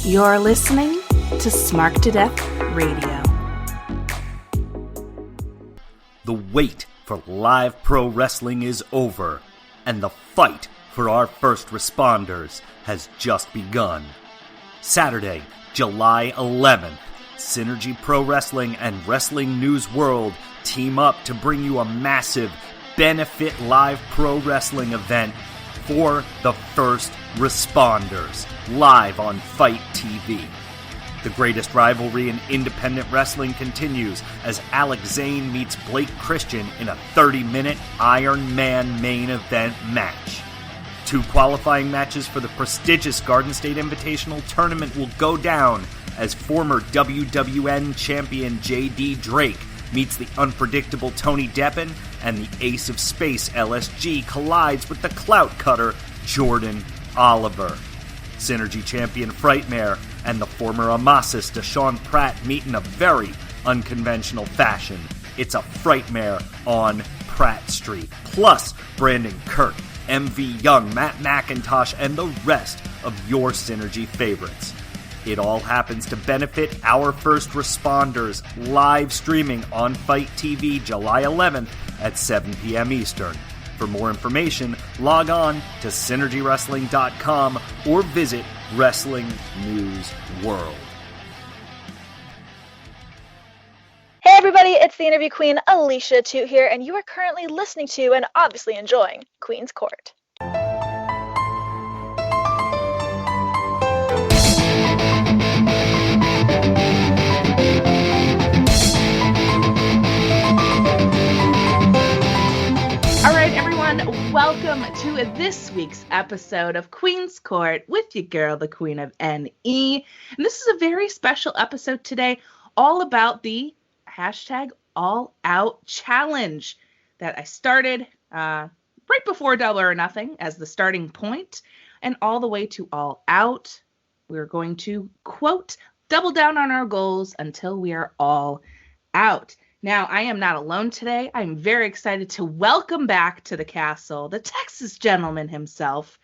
You're listening to Smart to Death Radio. The wait for live pro wrestling is over, and the fight for our first responders has just begun. Saturday, July 11th, Synergy Pro Wrestling and Wrestling News World team up to bring you a massive benefit live pro wrestling event for the first responders, live on Fight TV. The greatest rivalry in independent wrestling continues as Alex Zane meets Blake Christian in a 30-minute Iron Man main event match. 2 qualifying matches for the prestigious Garden State Invitational Tournament will go down as former WWN champion J.D. Drake meets the unpredictable Tony Deppen, and the Ace of Space LSG collides with the clout cutter Jordan Oliver. Synergy champion Frightmare and the former Amasis Deshaun Pratt meet in a very unconventional fashion. It's a Frightmare on Pratt Street. Plus, Brandon Kirk, MV Young, Matt McIntosh, and the rest of your Synergy favorites. It all happens to benefit our first responders, live streaming on Fight TV July 11th at 7 p.m. Eastern. For more information, log on to synergywrestling.com or visit Wrestling News World. Hey everybody, it's the interview queen Alicia Toot here, and you are currently listening to and obviously enjoying Queen's Court. Welcome to this week's episode of Queen's Court with your girl, the Queen of NE. And this is a very special episode today, all about the hashtag All Out Challenge that I started right before Double or Nothing as the starting point, and all the way to All Out. We're going to, quote, double down on our goals until we are all out. Now, I am not alone today. I'm very excited to welcome back to the castle the Texas gentleman himself,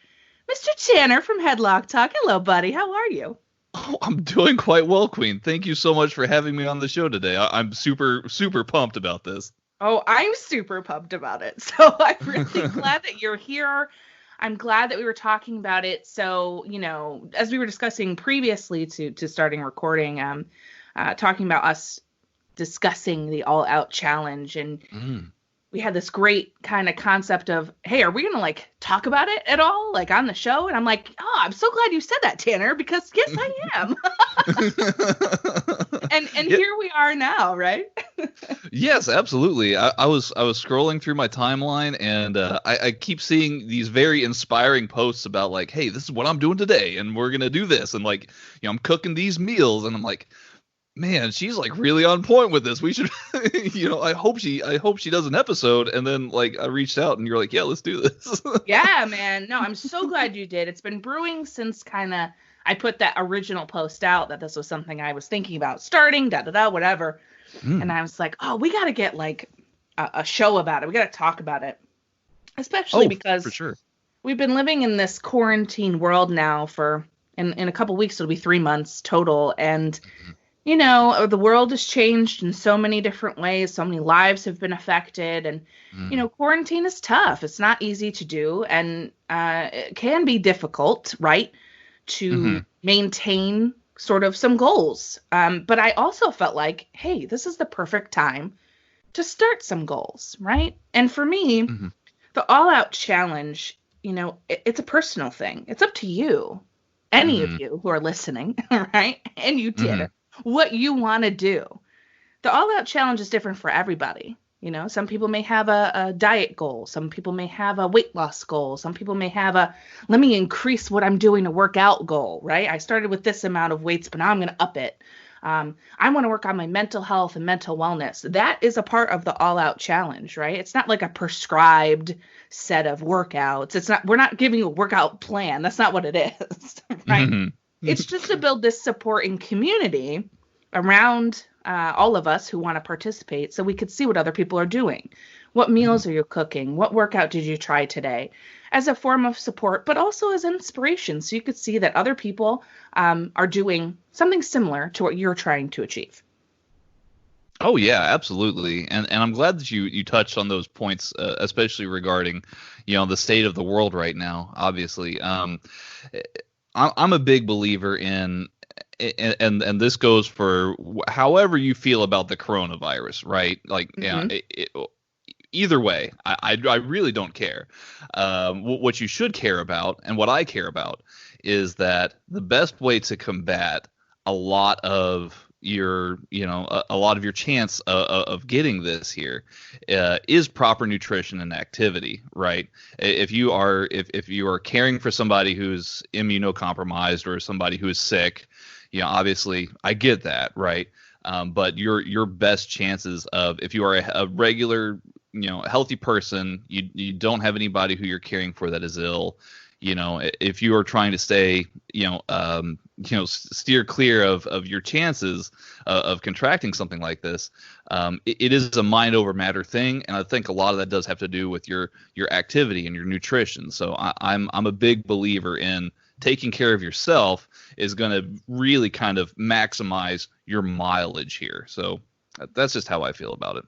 Mr. Tanner from Headlock Talk. Hello, buddy. How are you? Oh, I'm doing quite well, Queen. Thank you so much for having me on the show today. I'm super, super pumped about this. Oh, I'm super pumped about it. So I'm really glad that you're here. I'm glad that we were talking about it. So, you know, as we were discussing previously to starting recording, talking about us discussing the All Out Challenge, and we had this great kind of concept of, hey, are we gonna like talk about it at all, like on the show? And I'm like, oh, I'm so glad you said that, Tanner, because yes, I am. and here we are now, right? Yes, absolutely. I was scrolling through my timeline, and I keep seeing these very inspiring posts about like, hey, this is what I'm doing today, and we're gonna do this, and like, you know, I'm cooking these meals, and I'm like, man, she's like really on point with this. We should, you know, I hope she does an episode. And then like I reached out and you're like, yeah, let's do this. Yeah, man. No, I'm so glad you did. It's been brewing since kind of I put that original post out that this was something I was thinking about starting, whatever. And I was like, oh, we got to get like a show about it. We got to talk about it, especially because for sure. We've been living in this quarantine world now for in a couple weeks. It'll be 3 months total. And you know, the world has changed in so many different ways. So many lives have been affected. And, you know, quarantine is tough. It's not easy to do. And it can be difficult, right, to maintain sort of some goals. But I also felt like, hey, this is the perfect time to start some goals, right? And for me, the All Out Challenge, you know, it's a personal thing. It's up to you, any of you who are listening, right? And you did it. What you want to do. The All Out Challenge is different for everybody. You know, some people may have a diet goal. Some people may have a weight loss goal. Some people may have a, let me increase what I'm doing to work out goal, right? I started with this amount of weights, but now I'm going to up it. I want to work on my mental health and mental wellness. That is a part of the All Out Challenge, right? It's not like a prescribed set of workouts. It's not, we're not giving you a workout plan. That's not what it is, right? It's just to build this supporting community around all of us who want to participate so we could see what other people are doing. What meals are you cooking? What workout did you try today? As a form of support, but also as inspiration. So you could see that other people are doing something similar to what you're trying to achieve. Oh yeah, absolutely, and I'm glad that you touched on those points, especially regarding, the state of the world right now. Obviously, I'm a big believer in, and this goes for however you feel about the coronavirus, right? Like, either way, I really don't care. What you should care about, and what I care about, is that the best way to combat a lot of a lot of your chance of getting this here is proper nutrition and activity, right? If you are caring for somebody who's immunocompromised or somebody who is sick, obviously I get that, right? But your best chances of, if you are a regular, healthy person, you don't have anybody who you're caring for that is ill, if you are trying to stay, steer clear of your chances of contracting something like this, it is a mind over matter thing, and I think a lot of that does have to do with your activity and your nutrition. So I'm a big believer in taking care of yourself is going to really kind of maximize your mileage here. So that's just how I feel about it.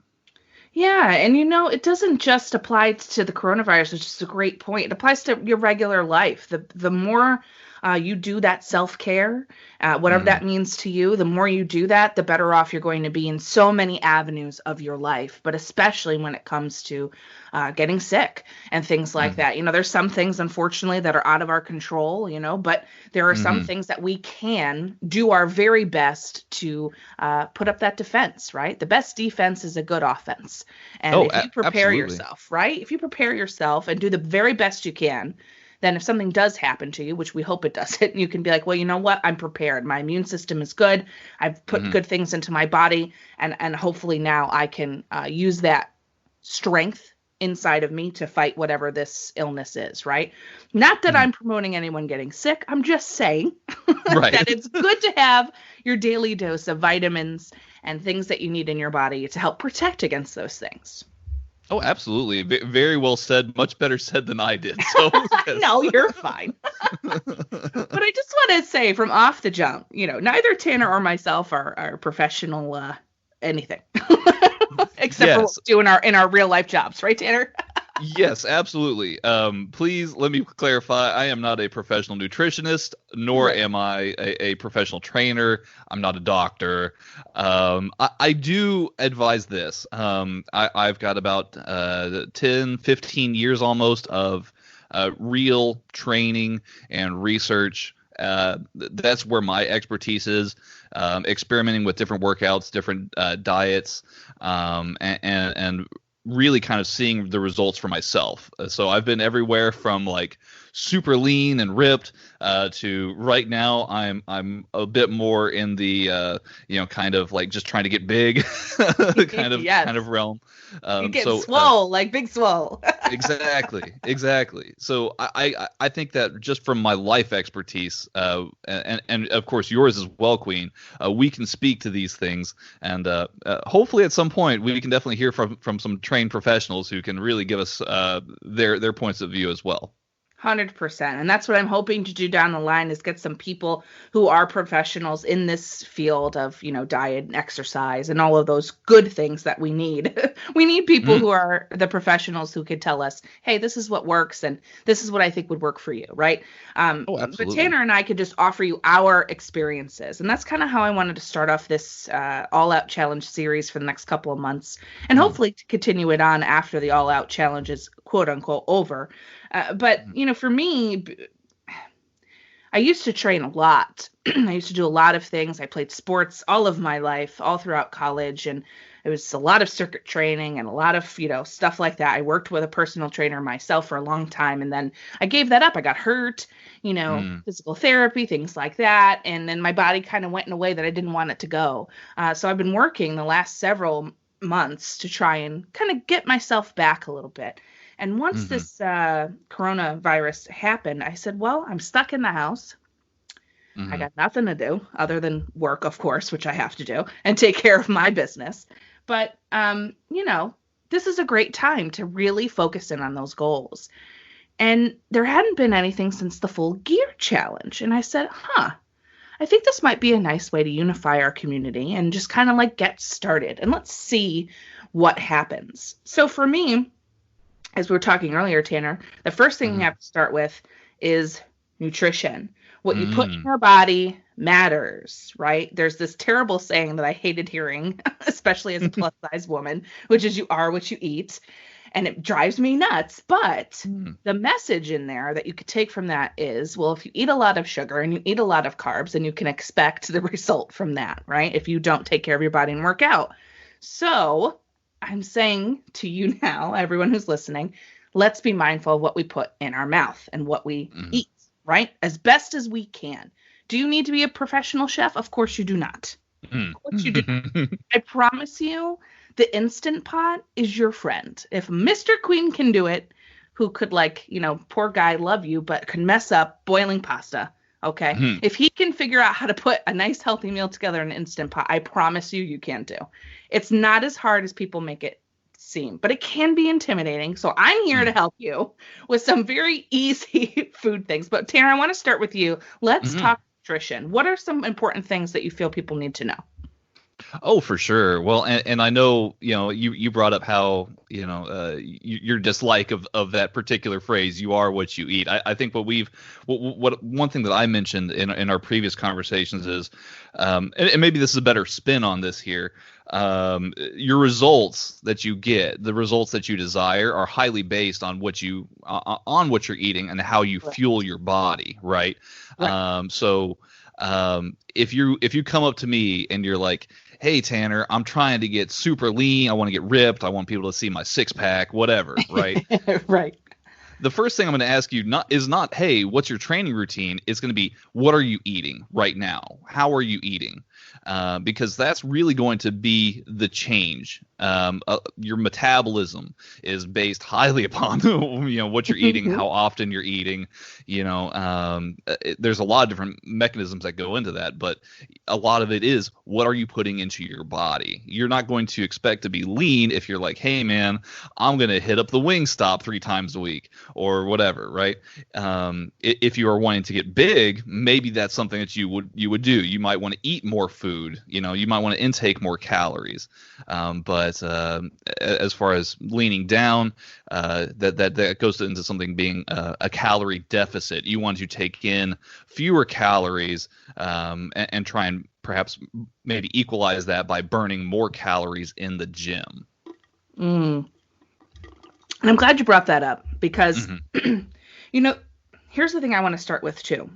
Yeah, and it doesn't just apply to the coronavirus, which is a great point. It applies to your regular life. The more you do that self-care, whatever that means to you, the more you do that, the better off you're going to be in so many avenues of your life, but especially when it comes to getting sick and things like that. There's some things, unfortunately, that are out of our control, but there are some things that we can do our very best to put up that defense, right? The best defense is a good offense. And if you prepare yourself, right? If you prepare yourself and do the very best you can, then if something does happen to you, which we hope it doesn't, you can be like, well, you know what? I'm prepared. My immune system is good. I've put good things into my body. And hopefully now I can use that strength inside of me to fight whatever this illness is, right? Not that I'm promoting anyone getting sick. I'm just saying that it's good to have your daily dose of vitamins and things that you need in your body to help protect against those things. Oh, absolutely. Very well said. Much better said than I did. So yes. No, you're fine. But I just want to say from off the jump, neither Tanner or myself are professional anything. Except for what we do in our real life jobs, right, Tanner? Yes, absolutely. Please let me clarify. I am not a professional nutritionist, nor am I a professional trainer. I'm not a doctor. I do advise this. I've got about 10, 15 years almost of real training and research. That's where my expertise is, experimenting with different workouts, different diets, and really kind of seeing the results for myself. So I've been everywhere from like super lean and ripped to right now I'm a bit more in the kind of like just trying to get big kind of realm. You get swole, like big swole. Exactly. So I think that just from my life expertise, and of course yours as well, Queen, we can speak to these things, and hopefully at some point we can definitely hear from some trained professionals who can really give us their points of view as well. 100%. And that's what I'm hoping to do down the line, is get some people who are professionals in this field of, diet and exercise and all of those good things that we need. We need people who are the professionals who could tell us, hey, this is what works and this is what I think would work for you, right? But Tanner and I could just offer you our experiences. And that's kind of how I wanted to start off this All Out Challenge series for the next couple of months, and hopefully to continue it on after the All Out Challenge is quote unquote over. But, for me, I used to train a lot. I used to do a lot of things. I played sports all of my life, all throughout college. And it was a lot of circuit training and a lot of, stuff like that. I worked with a personal trainer myself for a long time. And then I gave that up. I got hurt, physical therapy, things like that. And then my body kind of went in a way that I didn't want it to go. So I've been working the last several months to try and kind of get myself back a little bit. And once this coronavirus happened, I said, well, I'm stuck in the house. I got nothing to do other than work, of course, which I have to do, and take care of my business. But, this is a great time to really focus in on those goals. And there hadn't been anything since the Full Gear Challenge. And I said, I think this might be a nice way to unify our community and just kind of like get started. And let's see what happens. So for me, as we were talking earlier, Tanner, the first thing we have to start with is nutrition. What you put in your body matters, right? There's this terrible saying that I hated hearing, especially as a plus size woman, which is you are what you eat. And it drives me nuts. But the message in there that you could take from that is, well, if you eat a lot of sugar and you eat a lot of carbs, then you can expect the result from that, right? If you don't take care of your body and work out. So I'm saying to you now, everyone who's listening, let's be mindful of what we put in our mouth and what we eat, right? As best as we can. Do you need to be a professional chef? Of course you do not. Of course you do. I promise you, the Instant Pot is your friend. If Mr. Queen can do it, who could poor guy, love you, but could mess up boiling pasta, okay? If he can figure out how to put a nice healthy meal together in an Instant Pot, I promise you can too. It's not as hard as people make it seem, but it can be intimidating. So I'm here to help you with some very easy food things. But Tanner, I want to start with you. Let's talk nutrition. What are some important things that you feel people need to know? Oh, for sure. Well, and I know, you brought up how, your dislike of that particular phrase, you are what you eat. I think what one thing that I mentioned in our previous conversations is, and maybe this is a better spin on this here, your results that you get, the results that you desire are highly based on what you're eating and how you fuel your body, right? So if you come up to me and you're like, hey, Tanner, I'm trying to get super lean. I want to get ripped. I want people to see my six pack, whatever. Right. Right. The first thing I'm going to ask you is not, hey, what's your training routine? It's going to be, what are you eating right now? How are you eating? Because that's really going to be the change. Your metabolism is based highly upon what you're eating, how often you're eating. There's a lot of different mechanisms that go into that, but a lot of it is, what are you putting into your body? You're not going to expect to be lean if you're like, hey man, I'm going to hit up the Wingstop 3 times a week or whatever, right? If you are wanting to get big, maybe that's something that you would do. You might want to eat more food. You might want to intake more calories. But as far as leaning down, that goes into something being a calorie deficit. You want to take in fewer calories and try and perhaps maybe equalize that by burning more calories in the gym. And I'm glad you brought that up because, here's the thing I want to start with too.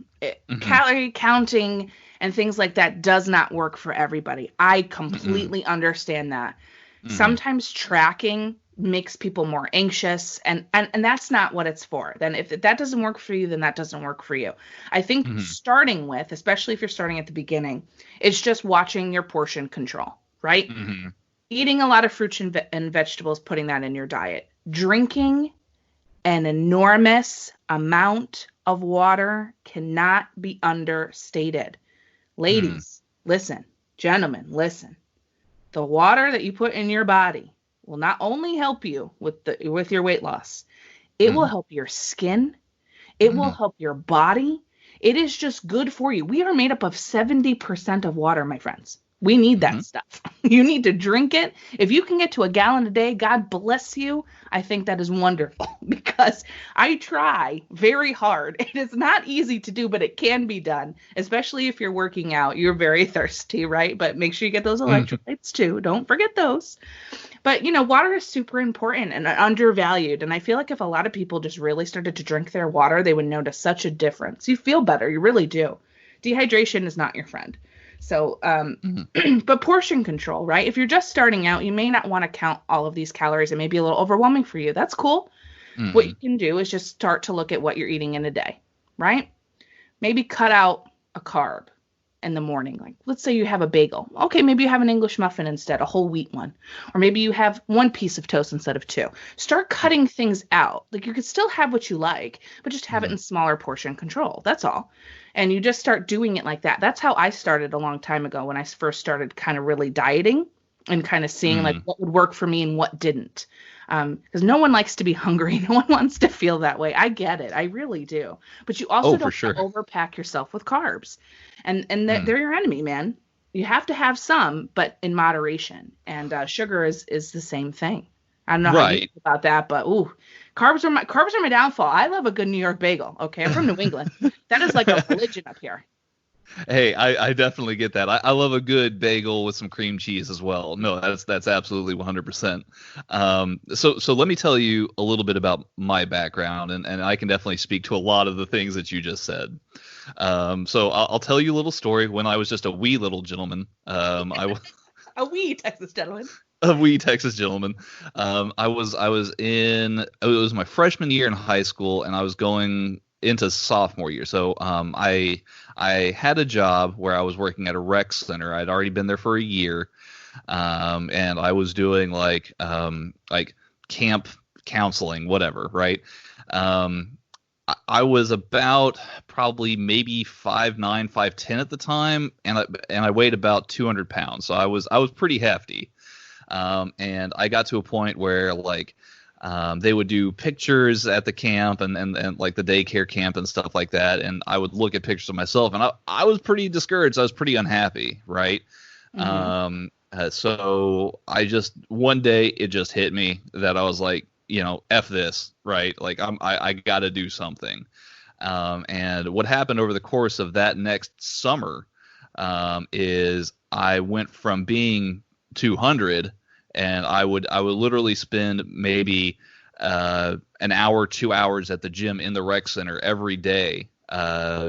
Calorie counting and things like that does not work for everybody. I completely understand that. Sometimes tracking makes people more anxious, and that's not what it's for. Then if that doesn't work for you, then that doesn't work for you. I think starting with, especially if you're starting at the beginning, it's just watching your portion control, right? Eating a lot of fruits and vegetables, putting that in your diet. Drinking an enormous amount of water cannot be understated. Ladies, listen. Gentlemen, listen. The water that you put in your body will not only help you with your weight loss, it will help your skin. It will help your body. It is just good for you. We are made up of 70% of water, my friends. We need that stuff. You need to drink it. If you can get to a gallon a day, God bless you. I think that is wonderful because I try very hard. It is not easy to do, but it can be done, especially if you're working out. You're very thirsty, right? But make sure you get those electrolytes too. Don't forget those. But, water is super important and undervalued. And I feel like if a lot of people just really started to drink their water, they would notice such a difference. You feel better. You really do. Dehydration is not your friend. So, but portion control, right? If you're just starting out, you may not want to count all of these calories. It may be a little overwhelming for you. That's cool. What you can do is just start to look at what you're eating in a day, right? Maybe cut out a carb in the morning. Like, let's say you have a bagel. Okay, maybe you have an English muffin instead, a whole wheat one. Or maybe you have 1 piece of toast instead of 2. Start cutting things out. Like, you could still have what you like, but just have it in smaller portion control. That's all. And you just start doing it like that. That's how I started a long time ago when I first started kind of really dieting. and kind of seeing like what would work for me and what didn't. Because no one likes to be hungry. No one wants to feel that way. I get it. I really do. But you also don't want to overpack yourself with carbs. And they're your enemy, man. You have to have some, but in moderation. And sugar is the same thing. I don't know how you feel about that, but carbs are my downfall. I love a good New York bagel. Okay, I'm from New England. That is like a religion up here. Hey, I definitely get that. I love a good bagel with some cream cheese as well. No, that's absolutely 100%. So let me tell you a little bit about my background, and I can definitely speak to a lot of the things that you just said. So I'll tell you a little story. When I was just a wee little gentleman, a wee Texas gentleman. I was in, it was my freshman year in high school, and I was going into sophomore year. So I had a job where I was working at a rec center. I'd already been there for a year, and I was doing like camp counseling, whatever, right? I was about probably maybe 5'9", 5'10" at the time, and I weighed about 200 pounds. So I was pretty hefty. And I got to a point where like they would do pictures at the camp and like the daycare camp and stuff like that, and I would look at pictures of myself, and I was pretty discouraged. I was pretty unhappy, right? So I just, one day it just hit me that I was like, F this, right? Like I got to do something. And what happened over the course of that next summer is I went from being 200, and I would literally spend maybe an hour, 2 hours at the gym in the rec center every day,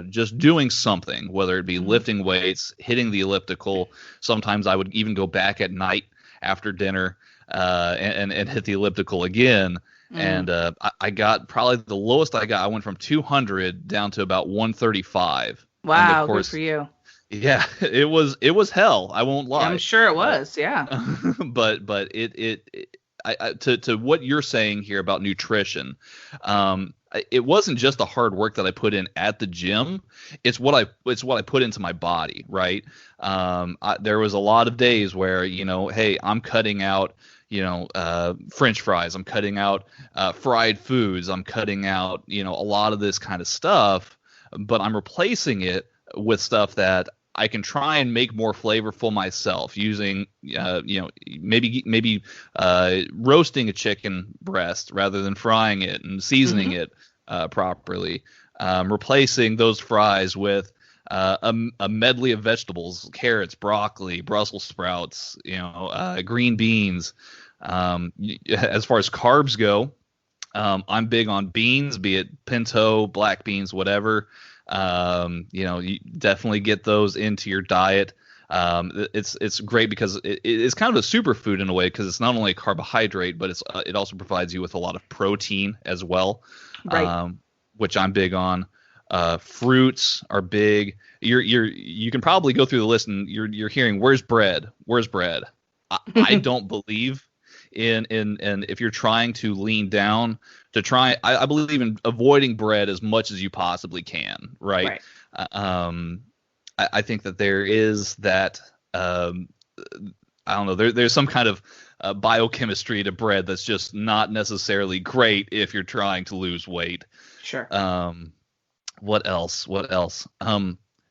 just doing something, whether it be lifting weights, hitting the elliptical. Sometimes I would even go back at night after dinner and hit the elliptical again. And I got probably the lowest I got. I went from 200 down to about 135. Wow, good for you. Yeah, it was hell. I won't lie. I'm sure it was. Yeah. but to what you're saying here about nutrition, it wasn't just the hard work that I put in at the gym. It's what I put into my body, right? There was a lot of days where, hey, I'm cutting out, French fries. I'm cutting out fried foods. I'm cutting out, a lot of this kind of stuff, but I'm replacing it with stuff that I can try and make more flavorful myself using, maybe roasting a chicken breast rather than frying it and seasoning it properly. Replacing those fries with a medley of vegetables: carrots, broccoli, Brussels sprouts, green beans. As far as carbs go, I'm big on beans, be it pinto, black beans, whatever. You definitely get those into your diet. It's great because it's kind of a superfood in a way, because it's not only a carbohydrate, but it also provides you with a lot of protein as well, right? Which I'm big on. Fruits are big. You can probably go through the list and you're hearing, where's bread? I don't believe in if you're trying to lean down, I believe in avoiding bread as much as you possibly can, right? I think that there is that I don't know, there's some kind of biochemistry to bread that's just not necessarily great if you're trying to lose weight. Sure. What else?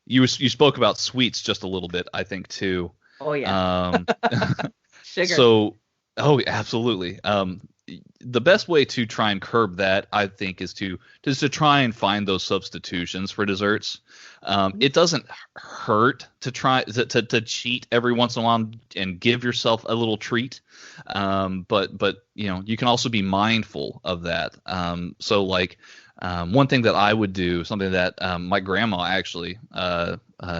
You spoke about sweets just a little bit, I think, too. Oh yeah. Sugar. Oh, absolutely. The best way to try and curb that, I think, is to try and find those substitutions for desserts. It doesn't hurt to try to cheat every once in a while and give yourself a little treat. But you can also be mindful of that. So like one thing that I would do, something that my grandma actually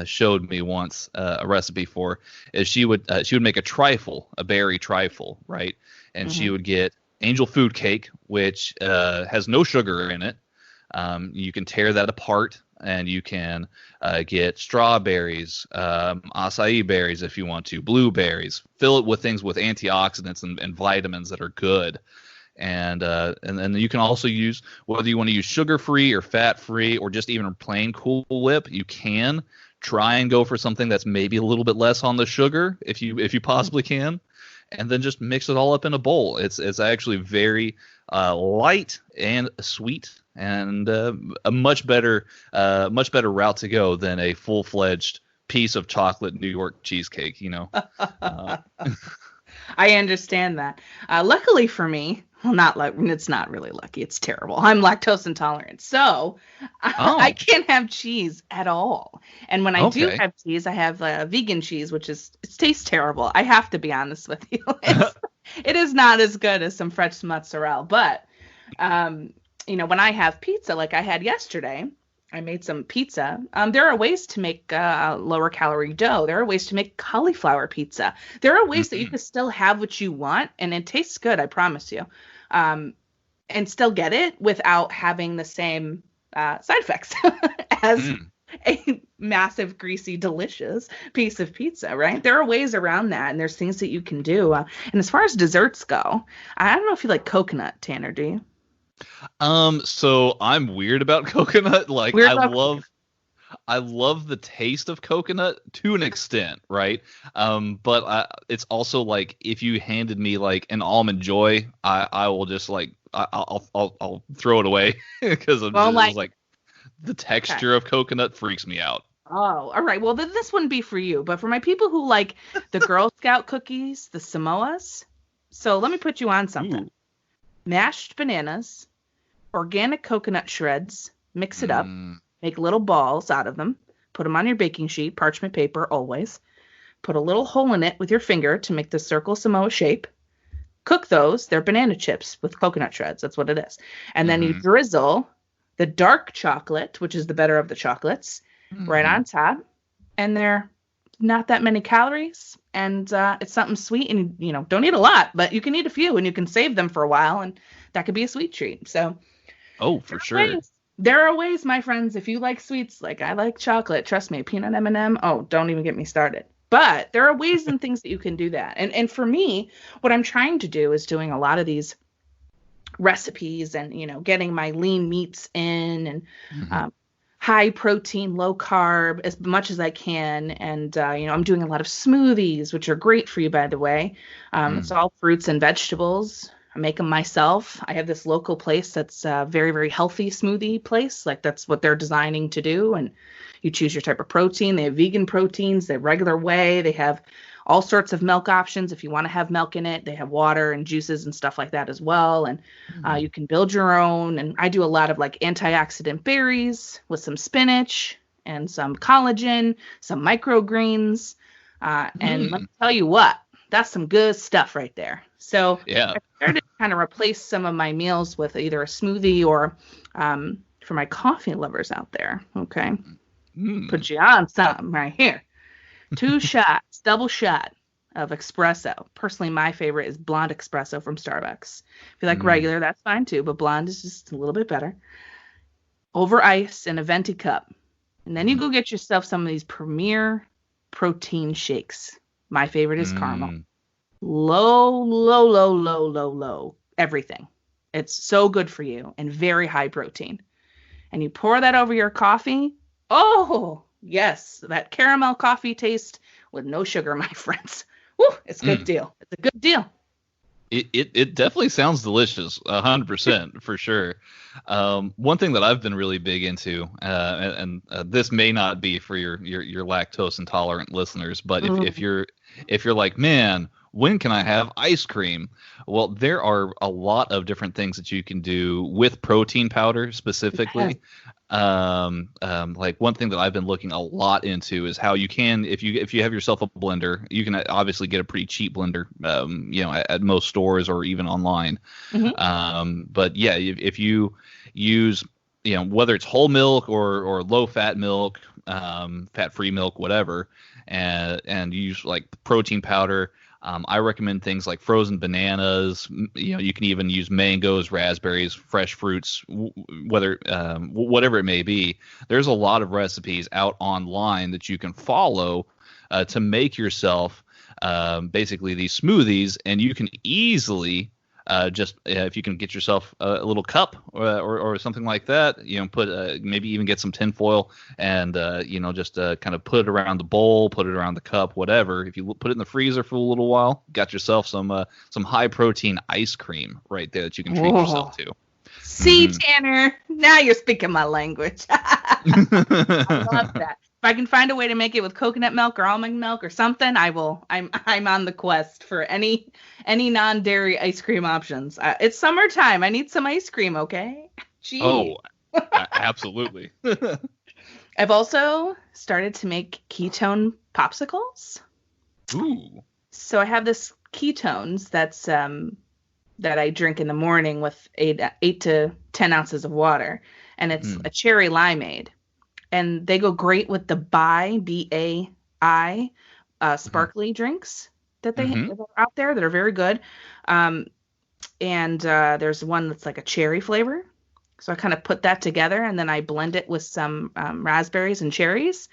showed me once a recipe for, is she would make a berry trifle, right? And she would get angel food cake, which has no sugar in it. You can tear that apart, and you can get strawberries, acai berries if you want to, blueberries. Fill it with things with antioxidants and vitamins that are good. And then you can also use, whether you want to use sugar-free or fat-free or just even plain Cool Whip, you can try and go for something that's maybe a little bit less on the sugar if you possibly can. and then just mix it all up in a bowl. It's actually very light and sweet, and a much better route to go than a full-fledged piece of chocolate New York cheesecake. I understand that. Luckily for me, well, it's not really lucky. It's terrible. I'm lactose intolerant, so I can't have cheese at all. And when I do have cheese, I have vegan cheese, which it tastes terrible. I have to be honest with you. It is not as good as some fresh mozzarella. But when I have pizza, like I had yesterday, I made some pizza. There are ways to make lower calorie dough. There are ways to make cauliflower pizza. There are ways that you can still have what you want, and it tastes good, I promise you, and still get it without having the same side effects as a massive, greasy, delicious piece of pizza, right? There are ways around that, and there's things that you can do. And as far as desserts go, I don't know if you like coconut, Tanner, do you? So I'm weird about coconut. Like I love the taste of coconut to an extent, right? But it's also like if you handed me like an Almond Joy, I will just like I'll throw it away because like the texture of coconut freaks me out. Oh, all right. Well, this wouldn't be for you, but for my people who like the Girl Scout cookies, the Samoas. So let me put you on something. Ooh. Mashed bananas, organic coconut shreds, mix it up, make little balls out of them, put them on your baking sheet, parchment paper, always. Put a little hole in it with your finger to make the circle Samoa shape. Cook those. They're banana chips with coconut shreds. That's what it is. And then you drizzle the dark chocolate, which is the better of the chocolates, right on top. And they're not that many calories, and it's something sweet, and don't eat a lot, but you can eat a few, and you can save them for a while, and that could be a sweet treat. So for sure. There are ways, my friends, if you like sweets, like I like chocolate, trust me, peanut M&M, don't even get me started. But there are ways and things that you can do that. And for me, what I'm trying to do is doing a lot of these recipes and, getting my lean meats in and high protein, low carb as much as I can. And, I'm doing a lot of smoothies, which are great for you, by the way. It's all fruits and vegetables. I make them myself. I have this local place that's a very, very healthy smoothie place. Like that's what they're designing to do. And you choose your type of protein. They have vegan proteins. They have regular whey. They have all sorts of milk options if you want to have milk in it. They have water and juices and stuff like that as well. And you can build your own. And I do a lot of like antioxidant berries with some spinach and some collagen, some microgreens. And let me tell you what, that's some good stuff right there. So I started to kind of replace some of my meals with either a smoothie or for my coffee lovers out there. Okay. Put you on something right here. 2 shots, double shot of espresso. Personally, my favorite is blonde espresso from Starbucks. If you like regular, that's fine too, but blonde is just a little bit better. Over ice in a venti cup. And then you go get yourself some of these Premier protein shakes. My favorite is caramel. Low everything. It's so good for you and very high protein. And you pour that over your coffee. Oh, yes, that caramel coffee taste with no sugar, my friends. Woo, it's a good deal. It's a good deal. It definitely sounds delicious, 100% for sure. One thing that I've been really big into, and this may not be for your lactose intolerant listeners, but if you're like, man, when can I have ice cream? Well, there are a lot of different things that you can do with protein powder specifically. Like one thing that I've been looking a lot into is how you can, if you have yourself a blender, you can obviously get a pretty cheap blender, at most stores or even online. But yeah, if you use, whether it's whole milk or low fat milk, fat free milk, whatever, and use like protein powder. I recommend things like frozen bananas. You can even use mangoes, raspberries, fresh fruits, whatever it may be. There's a lot of recipes out online that you can follow to make yourself basically these smoothies, and you can easily if you can get yourself a little cup or something like that, put maybe even get some tinfoil and just kind of put it around the bowl, put it around the cup, whatever. If you put it in the freezer for a little while, got yourself some high protein ice cream right there that you can treat yourself to. See, Tanner, now you're speaking my language. I love that. If I can find a way to make it with coconut milk or almond milk or something, I will. I'm on the quest for any non-dairy ice cream options. It's summertime. I need some ice cream, okay? Gee. Oh, absolutely. I've also started to make ketone popsicles. Ooh. So I have this ketones that's that I drink in the morning with 8 to 10 ounces of water, and it's a cherry limeade. And they go great with the B-A-I sparkly drinks that they have out there that are very good. And there's one that's like a cherry flavor. So I kind of put that together, and then I blend it with some raspberries and cherries.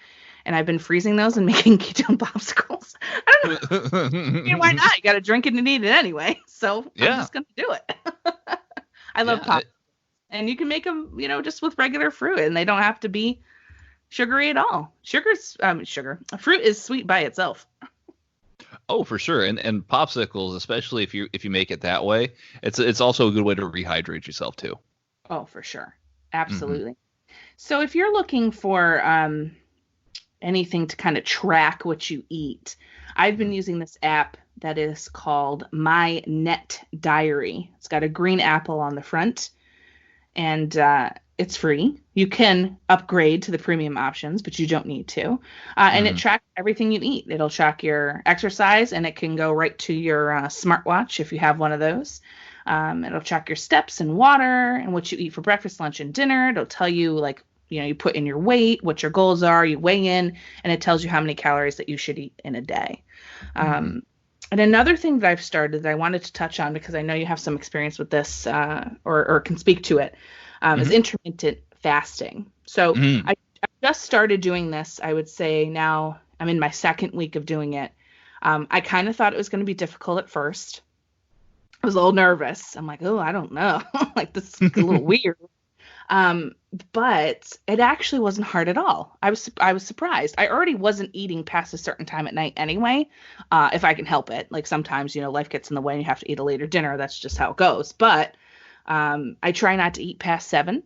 And I've been freezing those and making ketone popsicles. I don't know. Why not? You got to drink it and eat it anyway. So I'm just going to do it. I love pop. And you can make them, just with regular fruit, and they don't have to be sugary at all. Fruit is sweet by itself. Oh, for sure. And popsicles, especially if you make it that way, it's also a good way to rehydrate yourself too. Oh, for sure. Absolutely. So if you're looking for anything to kind of track what you eat, I've been using this app that is called My Net Diary. It's got a green apple on the front, and it's free. You can upgrade to the premium options, but you don't need to. And it tracks everything you eat. It'll track your exercise, and it can go right to your smartwatch if you have one of those. It'll track your steps and water and what you eat for breakfast, lunch, and dinner. It'll tell you, you put in your weight, what your goals are, you weigh in, and it tells you how many calories that you should eat in a day. And another thing that I've started that I wanted to touch on, because I know you have some experience with this or can speak to it, is intermittent fasting. So I just started doing this. I would say now I'm in my second week of doing it. I kind of thought it was going to be difficult at first. I was a little nervous. I'm like, oh, I don't know. This is a little weird. But it actually wasn't hard at all. I was surprised. I already wasn't eating past a certain time at night anyway, if I can help it. Sometimes, life gets in the way and you have to eat a later dinner. That's just how it goes. But I try not to eat past 7.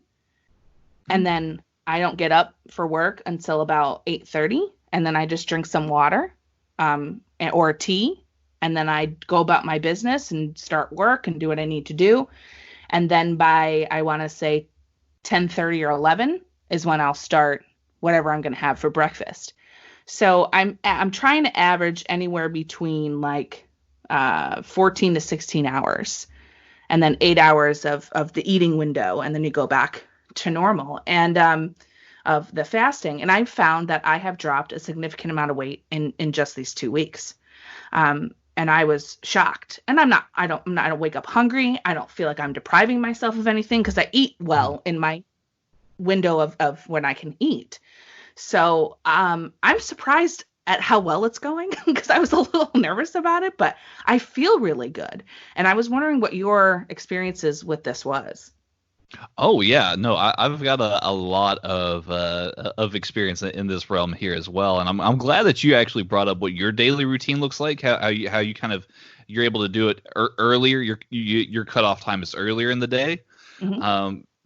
And then I don't get up for work until about 8:30. And then I just drink some water or tea. And then I go about my business and start work and do what I need to do. And then by, I want to say, 10:30 or 11 is when I'll start whatever I'm going to have for breakfast. So I'm trying to average anywhere between 14 to 16 hours, and then 8 hours of the eating window, and then you go back to normal and of the fasting. And I've found that I have dropped a significant amount of weight in just these 2 weeks. And I was shocked. And I don't wake up hungry. I don't feel like I'm depriving myself of anything because I eat well in my window of when I can eat. So I'm surprised at how well it's going because I was a little nervous about it, but I feel really good. And I was wondering what your experiences with this was. Oh yeah, no, I've got a lot of experience in this realm here as well, and I'm glad that you actually brought up what your daily routine looks like. How you kind of you're able to do it earlier. Your cutoff time is earlier in the day,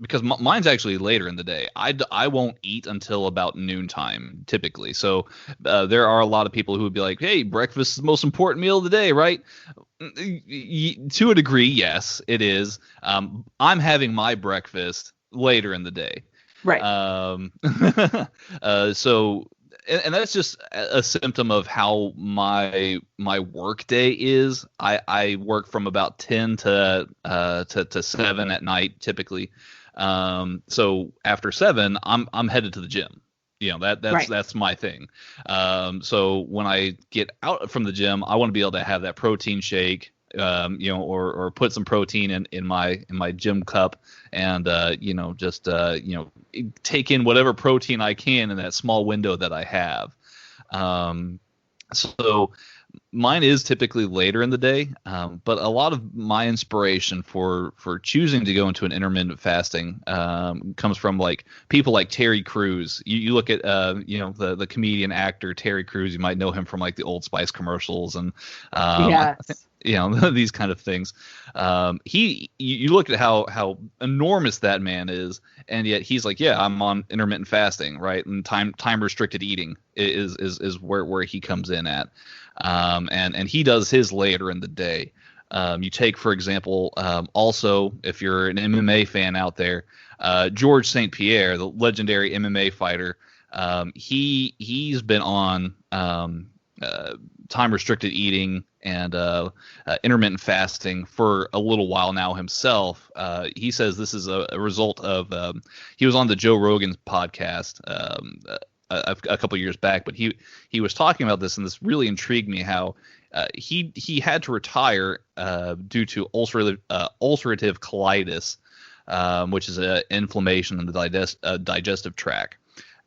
because mine's actually later in the day. I won't eat until about noontime typically. So there are a lot of people who would be like, "Hey, breakfast is the most important meal of the day, right?" To a degree, yes, it is. I'm having my breakfast later in the day. Right. So, and that's just a symptom of how my work day is. I work from about 10 to 7 at night typically. So after 7, I'm headed to the gym. That's my thing. So when I get out from the gym, I want to be able to have that protein shake, or put some protein in my gym cup and, just take in whatever protein I can in that small window that I have. So Mine is typically later in the day, but a lot of my inspiration for choosing to go into an intermittent fasting comes from like people like Terry Crews. You look at the comedian actor Terry Crews. You might know him from like the Old Spice commercials and Yes. these kind of things. You look at how enormous that man is, and yet he's like, yeah, I'm on intermittent fasting, right? And time restricted eating is where he comes in at. And he does his later in the day. You take, for example, also, if you're an MMA fan out there, George St. Pierre, the legendary MMA fighter, he's been on time restricted eating and intermittent fasting for a little while now himself. He says this is a result of he was on the Joe Rogan's podcast a couple years back, but he was talking about this, and this really intrigued me. How he had to retire due to ulcerative colitis, which is an inflammation in the digestive tract.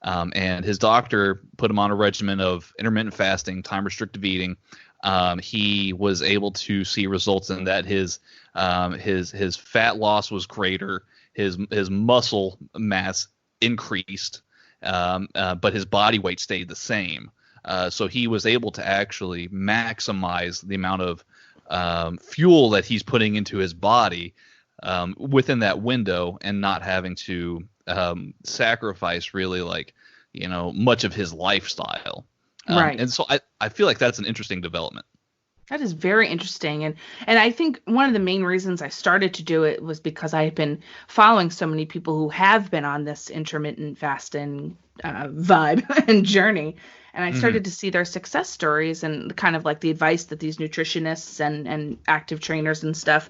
And his doctor put him on a regimen of intermittent fasting, time restricted eating. He was able to see results in that his fat loss was greater, his muscle mass increased, but his body weight stayed the same. So he was able to actually maximize the amount of fuel that he's putting into his body within that window, and not having to sacrifice really much of his lifestyle. Right. And so I feel like that's an interesting development. That is very interesting. And I think one of the main reasons I started to do it was because I had been following so many people who have been on this intermittent fasting vibe and journey. And I started to see their success stories and kind of like the advice that these nutritionists and active trainers and stuff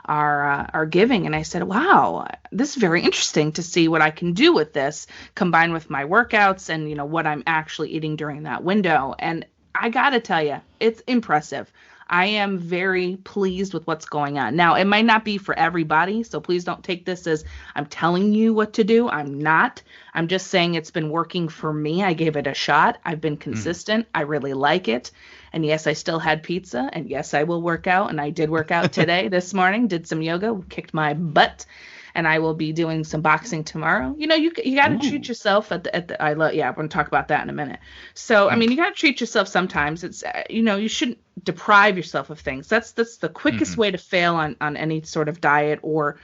are giving. And I said, wow, this is very interesting to see what I can do with this combined with my workouts and, what I'm actually eating during that window. And I got to tell you, it's impressive. I am very pleased with what's going on. Now, it might not be for everybody, so please don't take this as I'm telling you what to do. I'm not. I'm just saying it's been working for me. I gave it a shot. I've been consistent. I really like it. And yes, I still had pizza. And yes, I will work out. And I did work out today, this morning, did some yoga, kicked my butt. And I will be doing some boxing tomorrow. You got to treat yourself I'm going to talk about that in a minute. So, I mean, you got to treat yourself sometimes. It's, you shouldn't deprive yourself of things. That's the quickest way to fail on any sort of diet or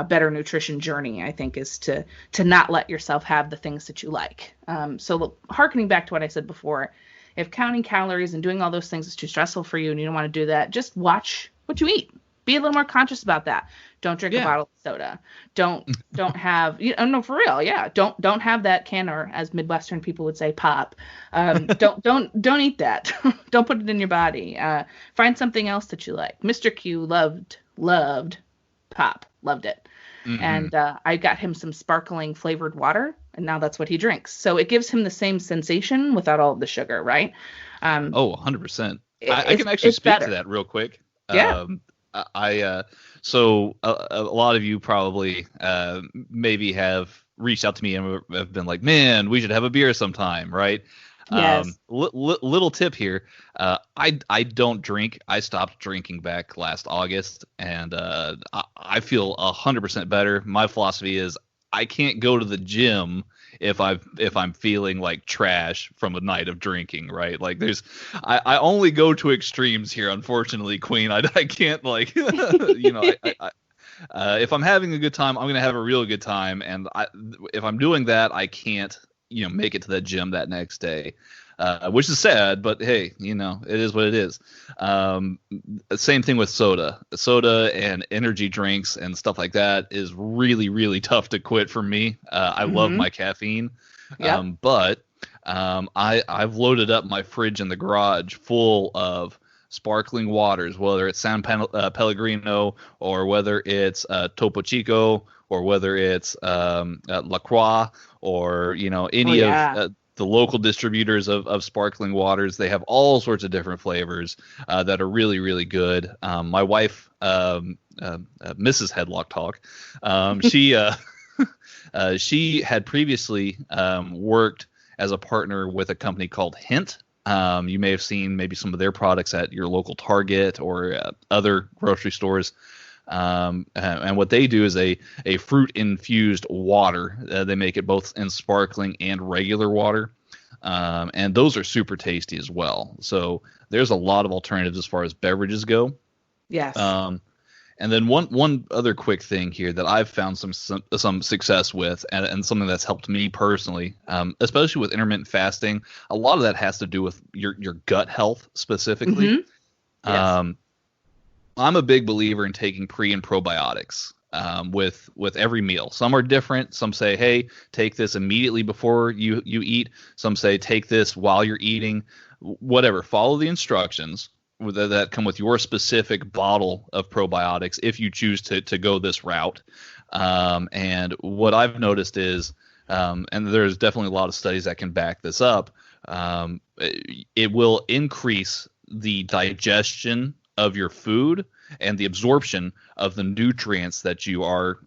better nutrition journey, I think, is to not let yourself have the things that you like. So hearkening back to what I said before, if counting calories and doing all those things is too stressful for you and you don't want to do that, just watch what you eat. Be a little more conscious about that. Don't drink a bottle of soda. Don't have no, for real. Yeah. Don't have that can, or as Midwestern people would say, pop. Don't eat that. Don't put it in your body. Find something else that you like. Mr. Q loved pop. Loved it. And I got him some sparkling flavored water, and now that's what he drinks. So it gives him the same sensation without all of the sugar, right? 100%. I can actually speak to that real quick. Yeah. So a lot of you probably maybe have reached out to me and have been like, man, we should have a beer sometime, right? Yes. Little tip here. I don't drink. I stopped drinking back last August, and I feel 100% better. My philosophy is I can't go to the gym if I'm feeling like trash from a night of drinking, right? Like I only go to extremes here, unfortunately, Queen. I can't if I'm having a good time, I'm gonna have a real good time, and if I'm doing that, I can't make it to the gym that next day, which is sad, but hey, it is what it is. Same thing with soda and energy drinks and stuff like that is really, really tough to quit for me. I love my caffeine, but I've loaded up my fridge in the garage full of sparkling waters, whether it's San Pellegrino or whether it's Topo Chico or whether it's La Croix or any of the local distributors of sparkling waters. They have all sorts of different flavors that are really, really good. My wife, Mrs. Headlock Talk, she had previously worked as a partner with a company called Hint. You may have seen maybe some of their products at your local Target or other grocery stores. And what they do is a fruit infused water. They make it both in sparkling and regular water. And those are super tasty as well. So there's a lot of alternatives as far as beverages go. Yes. And then one other quick thing here that I've found some success with, and something that's helped me personally, especially with intermittent fasting. A lot of that has to do with your gut health specifically. Mm-hmm. Yes. I'm a big believer in taking pre and probiotics with every meal. Some are different. Some say, hey, take this immediately before you eat. Some say take this while you're eating. Whatever. Follow the instructions that come with your specific bottle of probiotics if you choose to go this route. And what I've noticed is, and there's definitely a lot of studies that can back this up, it will increase the digestion of your food and the absorption of the nutrients that you are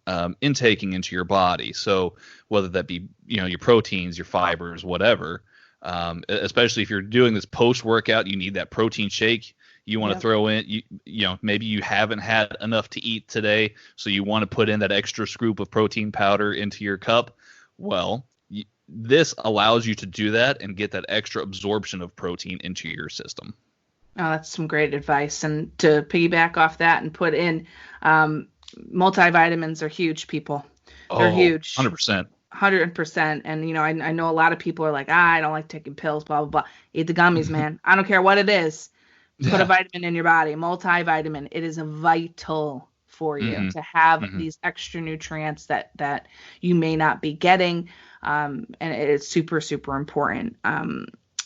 intaking into your body. So whether that be your proteins, your fibers, whatever, especially if you're doing this post-workout, you need that protein shake. You want to throw in, maybe you haven't had enough to eat today, so you want to put in that extra scoop of protein powder into your cup. Well, this allows you to do that and get that extra absorption of protein into your system. Oh, that's some great advice. And to piggyback off that and put in, multivitamins are huge, people. They're huge. 100%. 100%. And, I know a lot of people are like, I don't like taking pills, blah, blah, blah. Eat the gummies, man. I don't care what it is. Put a vitamin in your body, multivitamin. It is vital for you to have these extra nutrients that you may not be getting. And it's super, super important.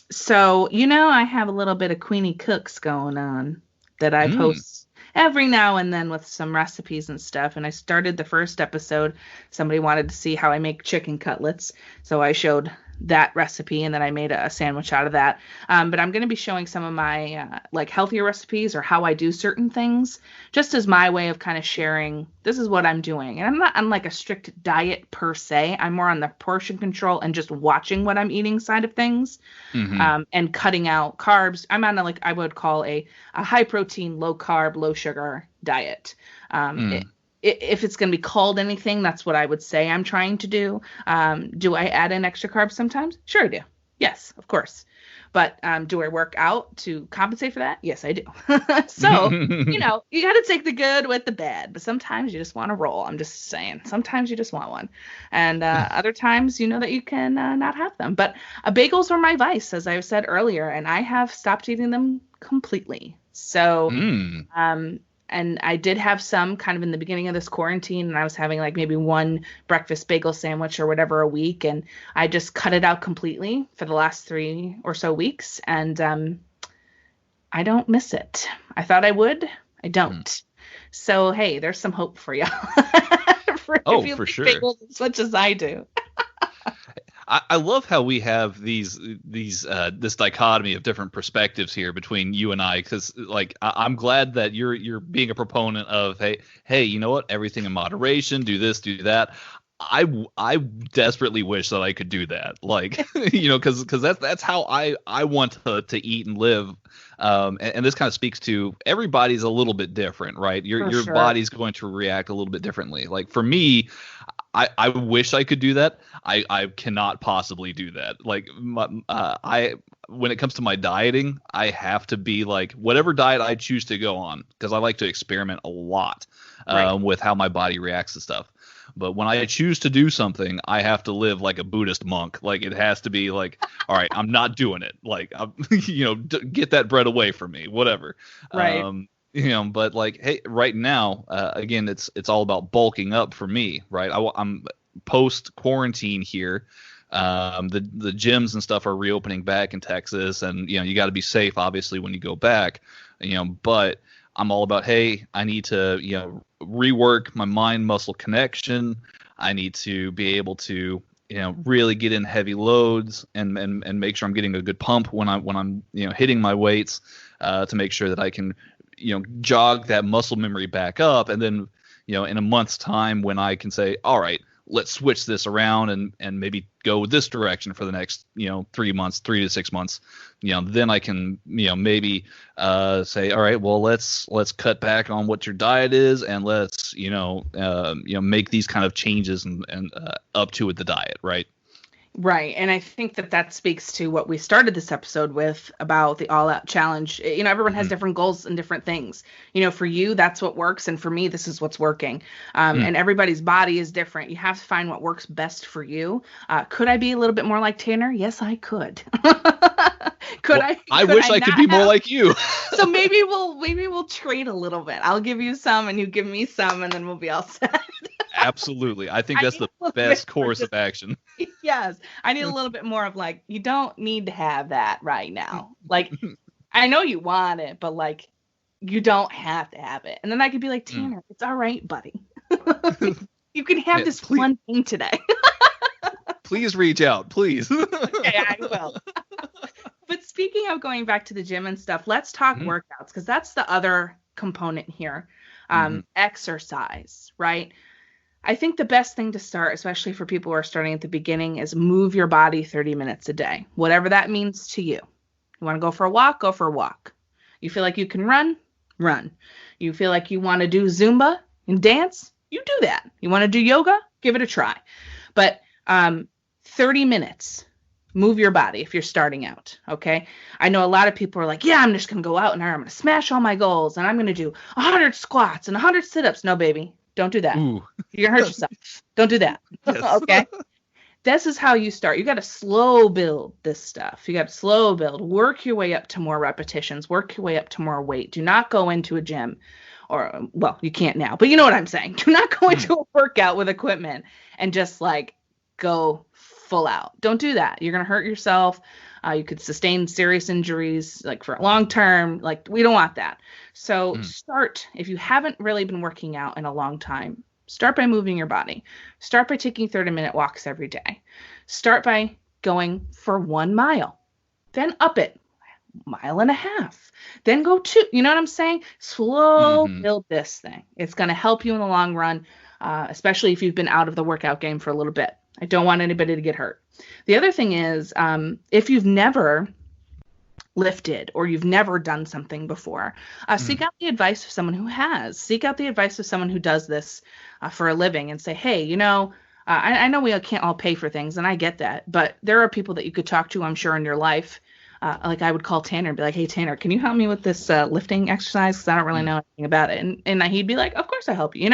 So, I have a little bit of Queenie Cooks going on that I post every now and then with some recipes and stuff. And I started the first episode. Somebody wanted to see how I make chicken cutlets. So I showed that recipe, and then I made a sandwich out of that. But I'm going to be showing some of my healthier recipes or how I do certain things, just as my way of kind of sharing, this is what I'm doing. And I'm not on like a strict diet per se. I'm more on the portion control and just watching what I'm eating side of things, and cutting out carbs. I'm on I would call a high protein, low carb, low sugar diet. If it's going to be called anything, that's what I would say I'm trying to do. Do I add in extra carbs sometimes? Sure I do. Yes, of course. But do I work out to compensate for that? Yes, I do. So, you got to take the good with the bad. But sometimes you just want to roll. I'm just saying. Sometimes you just want one. And other times, that you can not have them. But bagels were my vice, as I said earlier. And I have stopped eating them completely. So and I did have some kind of in the beginning of this quarantine, and I was having maybe one breakfast bagel sandwich or whatever a week, and I just cut it out completely for the last 3 or so weeks, and I don't miss it. I thought I would. I don't. So, hey, there's some hope for y'all. For sure. Bagels as much as I do. I love how we have this dichotomy of different perspectives here between you and I, because I'm glad that you're being a proponent of hey, you know what, everything in moderation, do this, do that. I desperately wish that I could do that, because that's how I want to eat and live. And this kind of speaks to everybody's a little bit different, right? Your body's going to react a little bit differently. For me, I wish I could do that. I cannot possibly do that. When it comes to my dieting, I have to be whatever diet I choose to go on, because I like to experiment a lot with how my body reacts to stuff. But when I choose to do something, I have to live like a Buddhist monk. It has to be all right, I'm not doing it. Get that bread away from me, whatever. Right. But hey, right now, again, it's all about bulking up for me, right? I'm post quarantine here. The gyms and stuff are reopening back in Texas, and you got to be safe, obviously, when you go back. But I'm all about, hey, I need to rework my mind muscle connection. I need to be able to really get in heavy loads and make sure I'm getting a good pump when I'm hitting my weights, to make sure that I can jog that muscle memory back up. And then in a month's time, when I can say, all right, let's switch this around and maybe go this direction for the next, 3 months, 3 to 6 months, then I can, maybe say, all right, well, let's cut back on what your diet is, and let's, make these kind of changes and up to with the diet, right? Right. And I think that speaks to what we started this episode with about the All Out Challenge. Everyone has different goals and different things. For you, that's what works. And for me, this is what's working. And everybody's body is different. You have to find what works best for you. Could I be a little bit more like Tanner? Yes, I could. I wish I could be more like you. So maybe we'll trade a little bit. I'll give you some and you give me some, and then we'll be all set. Absolutely. I think that's the best course of action. Yes. I need a little bit more of like, you don't need to have that right now. Like, I know you want it, but like, you don't have to have it. And then I could be like, Tanner, it's all right, buddy. You can have this one thing today. Please reach out, please. Okay, I will. But speaking of going back to the gym and stuff, let's talk workouts, because that's the other component here. Exercise, right? I think the best thing to start, especially for people who are starting at the beginning, is move your body 30 minutes a day, whatever that means to you. You want to go for a walk? Go for a walk. You feel like you can run? Run. You feel like you want to do Zumba and dance? You do that. You want to do yoga? Give it a try. But 30 minutes, move your body if you're starting out, okay? I know a lot of people are like, yeah, I'm just going to go out and I'm going to smash all my goals, and I'm going to do 100 squats and 100 sit-ups. No, baby. Don't do that. Ooh. You're going to hurt yourself. Don't do that. Yes. Okay? This is how you start. You got to slow build this stuff. You got to slow build. Work your way up to more repetitions. Work your way up to more weight. Do not go into a gym, or, well, you can't now, but you know what I'm saying. Do not go into a workout with equipment and just like go full out. Don't do that. You're going to hurt yourself. You could sustain serious injuries like for long term. Like, we don't want that. So start, if you haven't really been working out in a long time, start by moving your body. Start by taking 30-minute walks every day. Start by going for 1 mile. Then up it, 1.5 miles. Then go 2. You know what I'm saying? Slow build this thing. It's going to help you in the long run, especially if you've been out of the workout game for a little bit. I don't want anybody to get hurt. The other thing is, if you've never lifted or you've never done something before, seek out the advice of someone who has. Seek out the advice of someone who does this for a living, and say, hey, I know we can't all pay for things, and I get that, but there are people that you could talk to, I'm sure, in your life. Like, I would call Tanner and be like, hey, Tanner, can you help me with this lifting exercise? Because I don't really know anything about it. And he'd be like, of course I help you,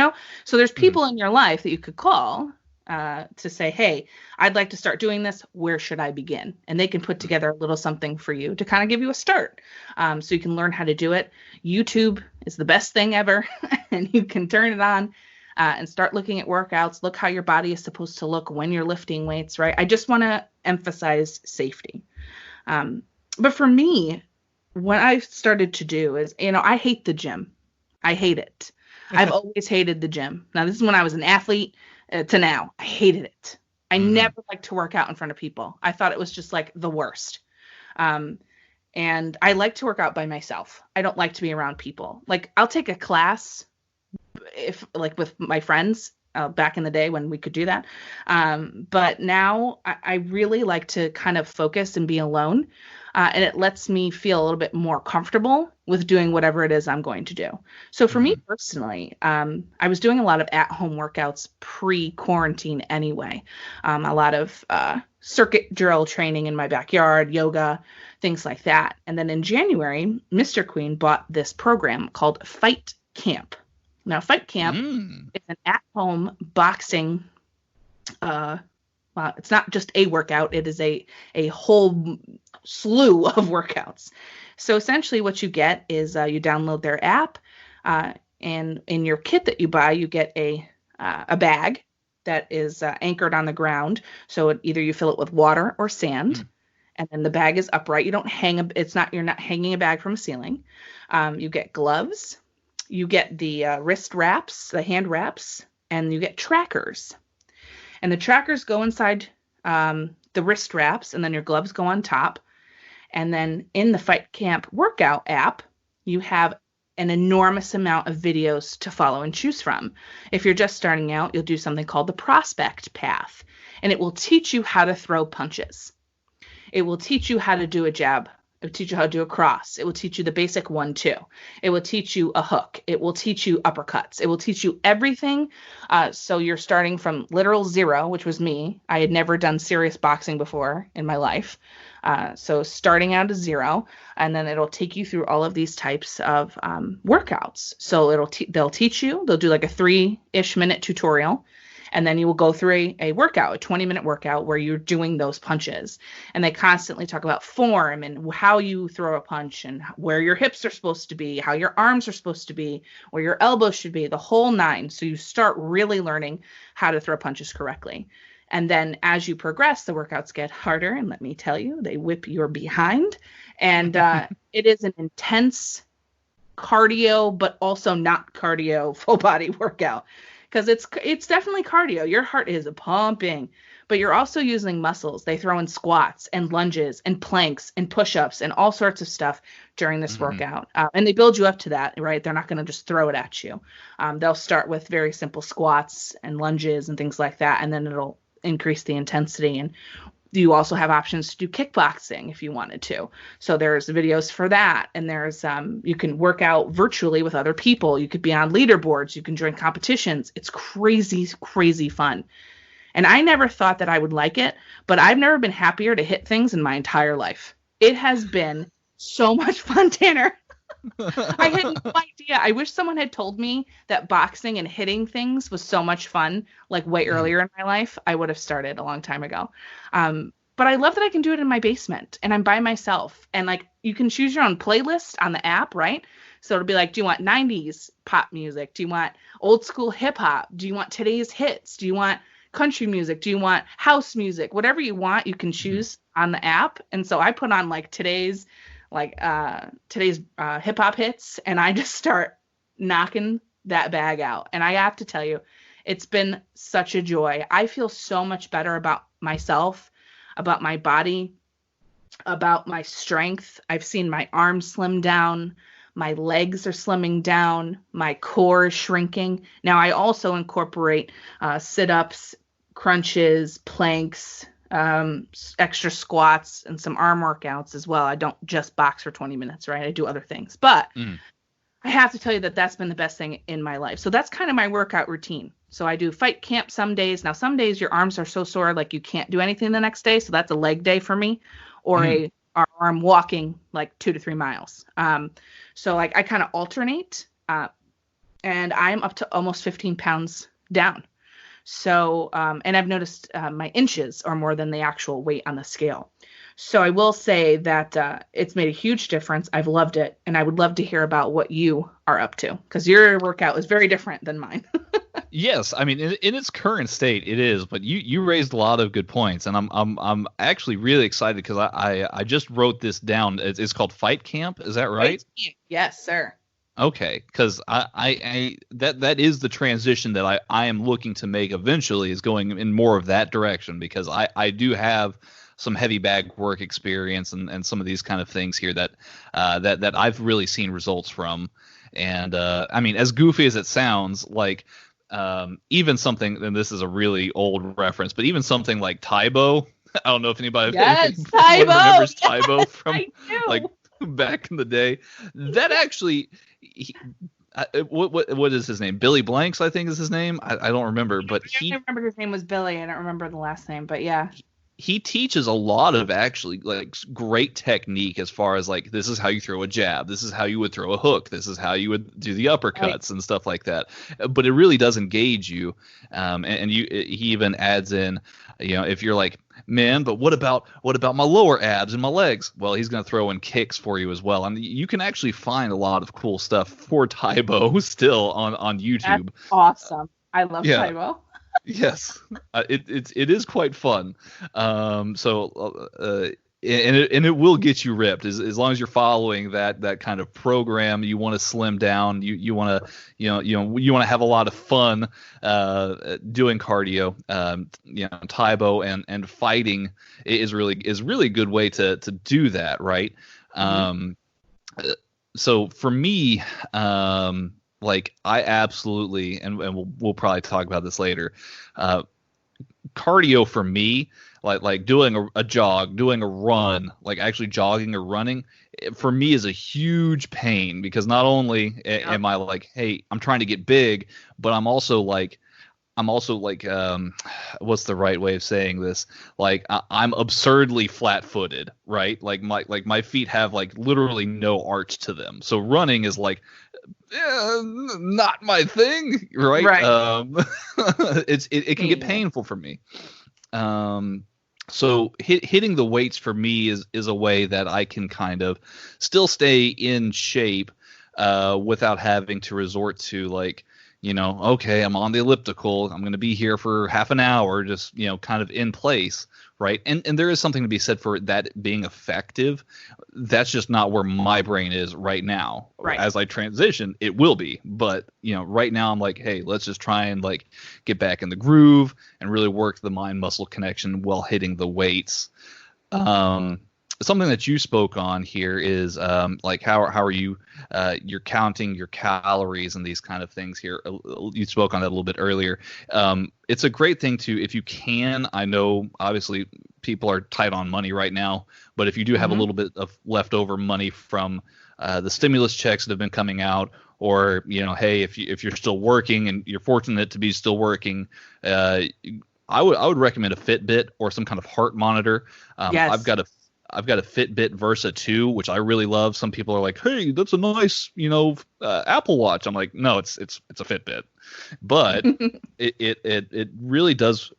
So there's people in your life that you could call to say, hey, I'd like to start doing this. Where should I begin? And they can put together a little something for you to kind of give you a start, so you can learn how to do it. YouTube is the best thing ever, and you can turn it on and start looking at workouts. Look how your body is supposed to look when you're lifting weights, right? I just want to emphasize safety. But for me, what I started to do is, I hate the gym. I hate it. I've always hated the gym. Now, this is when I was an athlete to now. I hated it. I never liked to work out in front of people. I thought it was just like the worst. And I like to work out by myself. I don't like to be around people. Like, I'll take a class with my friends back in the day when we could do that. But now I really like to kind of focus and be alone. And it lets me feel a little bit more comfortable with doing whatever it is I'm going to do. So for me personally, I was doing a lot of at-home workouts pre-quarantine anyway. A lot of circuit drill training in my backyard, yoga, things like that. And then in January, Mr. Queen bought this program called Fight Camp. Now, Fight Camp is an at-home boxing it's not just a workout. It is a whole slew of workouts. So essentially what you get is you download their app, and in your kit that you buy, you get a bag that is anchored on the ground. So either you fill it with water or sand, and then the bag is upright. You don't you're not hanging a bag from a ceiling. You get gloves, you get the wrist wraps, the hand wraps, and you get trackers. And the trackers go inside the wrist wraps, and then your gloves go on top. And then in the Fight Camp workout app, you have an enormous amount of videos to follow and choose from. If you're just starting out, you'll do something called the prospect path, and it will teach you how to throw punches. It will teach you how to do a jab. It will teach you how to do a cross. It will teach you the basic 1-2. It will teach you a hook. It will teach you uppercuts. It will teach you everything. So you're starting from literal zero, which was me. I had never done serious boxing before in my life. So starting out at zero, and then it'll take you through all of these types of workouts. So they'll teach you. They'll do like a 3-ish minute tutorial. And then you will go through a workout, a 20-minute workout where you're doing those punches. And they constantly talk about form and how you throw a punch and where your hips are supposed to be, how your arms are supposed to be, where your elbows should be, the whole nine. So you start really learning how to throw punches correctly. And then as you progress, the workouts get harder. And let me tell you, they whip your behind. And it is an intense cardio, but also not cardio, full body workout. Because it's definitely cardio. Your heart is pumping, but you're also using muscles. They throw in squats and lunges and planks and push-ups and all sorts of stuff during this workout. And they build you up to that, right? They're not going to just throw it at you. They'll start with very simple squats and lunges and things like that, and then it'll increase the intensity. And you also have options to do kickboxing if you wanted to. So there's videos for that. And there's you can work out virtually with other people. You could be on leaderboards. You can join competitions. It's crazy, crazy fun. And I never thought that I would like it, but I've never been happier to hit things in my entire life. It has been so much fun, Tanner. I had no idea. I wish someone had told me that boxing and hitting things was so much fun, like way earlier in my life. I would have started a long time ago. But I love that I can do it in my basement and I'm by myself. And like you can choose your own playlist on the app, right? So it'll be like, do you want 90s pop music? Do you want old school hip hop? Do you want today's hits? Do you want country music? Do you want house music? Whatever you want, you can choose on the app. And so I put on like today's hip hop hits, and I just start knocking that bag out. And I have to tell you, it's been such a joy. I feel so much better about myself, about my body, about my strength. I've seen my arms slim down. My legs are slimming down. My core is shrinking. Now I also incorporate sit-ups, crunches, planks, extra squats, and some arm workouts as well. I don't just box for 20 minutes, right? I do other things. But I have to tell you that that's been the best thing in my life. So that's kind of my workout routine. So I do fight camp some days. Now, some days your arms are so sore, like you can't do anything the next day. So that's a leg day for me, or I'm walking like 2 to 3 miles. So like I kind of alternate, and I'm up to almost 15 pounds down. So, and I've noticed my inches are more than the actual weight on the scale. So I will say that it's made a huge difference. I've loved it. And I would love to hear about what you are up to, because your workout is very different than mine. Yes, I mean, in its current state, it is. But you raised a lot of good points, and I'm actually really excited because I just wrote this down. It's called Fight Camp. Is that right? Yes, sir. Okay, because that is the transition that I am looking to make eventually, is going in more of that direction, because I do have some heavy bag work experience and some of these kind of things here that I've really seen results from. And I mean, as goofy as it sounds, like even something, and this is a really old reference, but even something like Tybo. I don't know if anybody remembers Tybo from like back in the day. That actually, what is his name? Billy Blanks, I think is his name. I don't remember, but I remember his name was Billy. I don't remember the last name, but yeah. He teaches a lot of actually like great technique as far as like, this is how you throw a jab, this is how you would throw a hook, this is how you would do the uppercuts and stuff like that. But it really does engage you, and he even adds in, if you're like, man, but what about my lower abs and my legs? Well, he's going to throw in kicks for you as well. And you can actually find a lot of cool stuff for Tybo still on YouTube. That's awesome. I love Tybo. Yes, it is quite fun. And it will get you ripped as long as you're following that kind of program. You want to slim down. You want to have a lot of fun doing cardio. Tybo and fighting is really a good way to do that, right? So for me, like I absolutely, and we'll probably talk about this later. Cardio for me, like doing a jog, doing a run, like actually jogging or running, for me is a huge pain because not only am I like, hey, I'm trying to get big, but I'm also like what's the right way of saying this? Like I'm absurdly flat-footed, right? Like my feet have like literally no arch to them. So running is like not my thing, right? It can get painful for me. So hitting the weights for me is a way that I can kind of still stay in shape without having to resort to like, okay, I'm on the elliptical, I'm going to be here for half an hour, just, kind of in place, right? And there is something to be said for that being effective. That's just not where my brain is right now. Right. As I transition, it will be. But, right now I'm like, hey, let's just try and like get back in the groove and really work the mind-muscle connection while hitting the weights. Something that you spoke on here is like how are you you're counting your calories and these kind of things here. You spoke on that a little bit earlier. It's a great thing to, if you can. I know obviously people are tight on money right now, but if you do have a little bit of leftover money from the stimulus checks that have been coming out, or hey, if you're still working and you're fortunate to be still working, I would recommend a Fitbit or some kind of heart monitor. Yes. I've got a Fitbit Versa 2, which I really love. Some people are like, "Hey, that's a nice, Apple Watch." I'm like, "No, it's a Fitbit," but it really does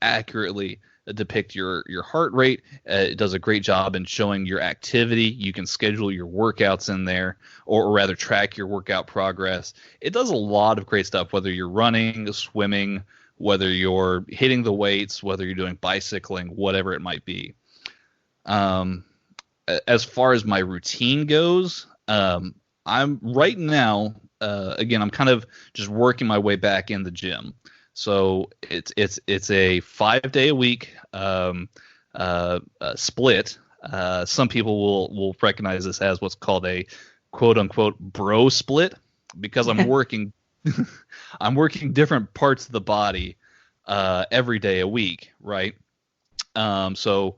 accurately depict your heart rate. It does a great job in showing your activity. You can schedule your workouts in there, or rather track your workout progress. It does a lot of great stuff, whether you're running, swimming, whether you're hitting the weights, whether you're doing bicycling, whatever it might be. As far as my routine goes, I'm right now, again, I'm kind of just working my way back in the gym. So it's a 5-day a week, split. Some people will recognize this as what's called a quote unquote bro split, because I'm working, I'm working different parts of the body, every day a week. Right. So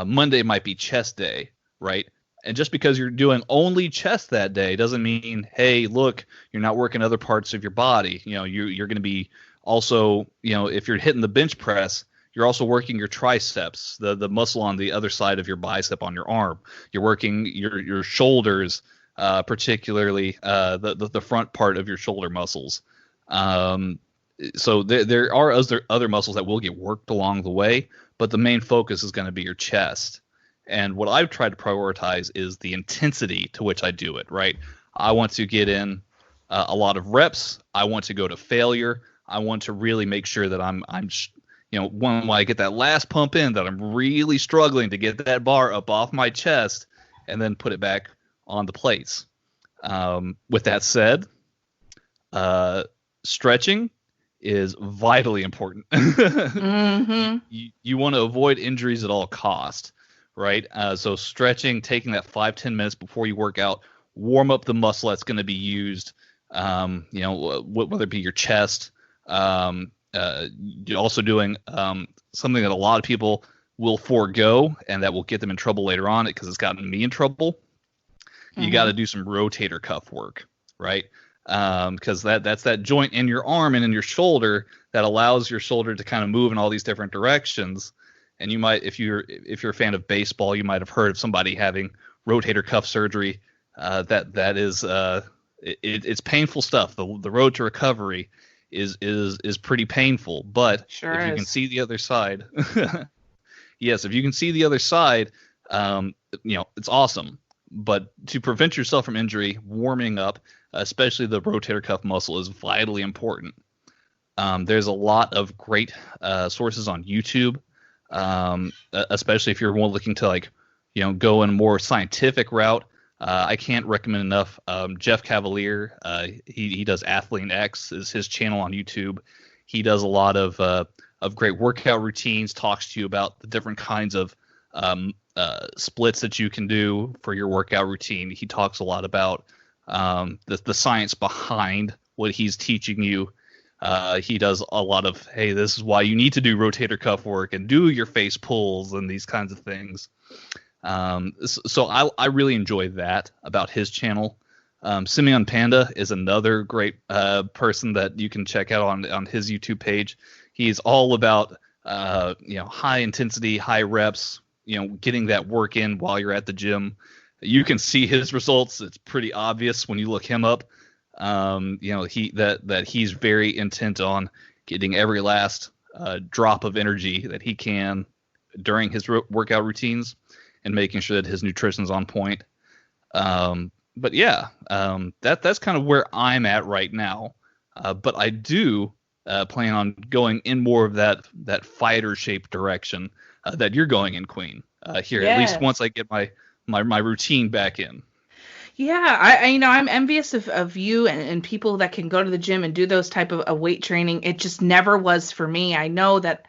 Monday might be chest day, right? And just because you're doing only chest that day doesn't mean, hey, look, you're not working other parts of your body. You're going to be also, if you're hitting the bench press, you're also working your triceps, the muscle on the other side of your bicep on your arm. You're working your shoulders, particularly the front part of your shoulder muscles. So there are other muscles that will get worked along the way, but the main focus is going to be your chest. And what I've tried to prioritize is the intensity to which I do it, right? I want to get in a lot of reps. I want to go to failure. I want to really make sure that I'm when I get that last pump in, that I'm really struggling to get that bar up off my chest and then put it back on the plates. With that said, stretching is vitally important. You want to avoid injuries at all cost, right? So stretching, taking that 5-10 minutes before you work out, warm up the muscle that's going to be used, whether it be your chest. You're also doing something that a lot of people will forego, and that will get them in trouble later on, because it's gotten me in trouble. You got to do some rotator cuff work, right? Because that's that joint in your arm and in your shoulder that allows your shoulder to kind of move in all these different directions. And you might, if you're a fan of baseball, you might have heard of somebody having rotator cuff surgery. That is it's painful stuff. The road to recovery is pretty painful. But sure if you can see the other side, yes, if you can see the other side, it's awesome. But to prevent yourself from injury, warming up, especially the rotator cuff muscle, is vitally important. There's a lot of great sources on YouTube, especially if you're more looking to go in a more scientific route. I can't recommend enough. Jeff Cavalier, he does Athlete X, is his channel on YouTube. He does a lot of great workout routines, talks to you about the different kinds of splits that you can do for your workout routine. He talks a lot about the science behind what he's teaching you. He does a lot of, hey, this is why you need to do rotator cuff work and do your face pulls and these kinds of things. So I really enjoy that about his channel. Simeon Panda is another great person that you can check out on his YouTube page. He's all about high intensity, high reps, getting that work in while you're at the gym. You can see his results. It's pretty obvious when you look him up. He's very intent on getting every last drop of energy that he can during his workout routines and making sure that his nutrition's on point. But yeah, that's kind of where I'm at right now. But I do plan on going in more of that fighter shaped direction that you're going in, Queen. Here, at least once I get my routine back in. Yeah, I'm envious of you and people that can go to the gym and do those type of weight training. It just never was for me. I know that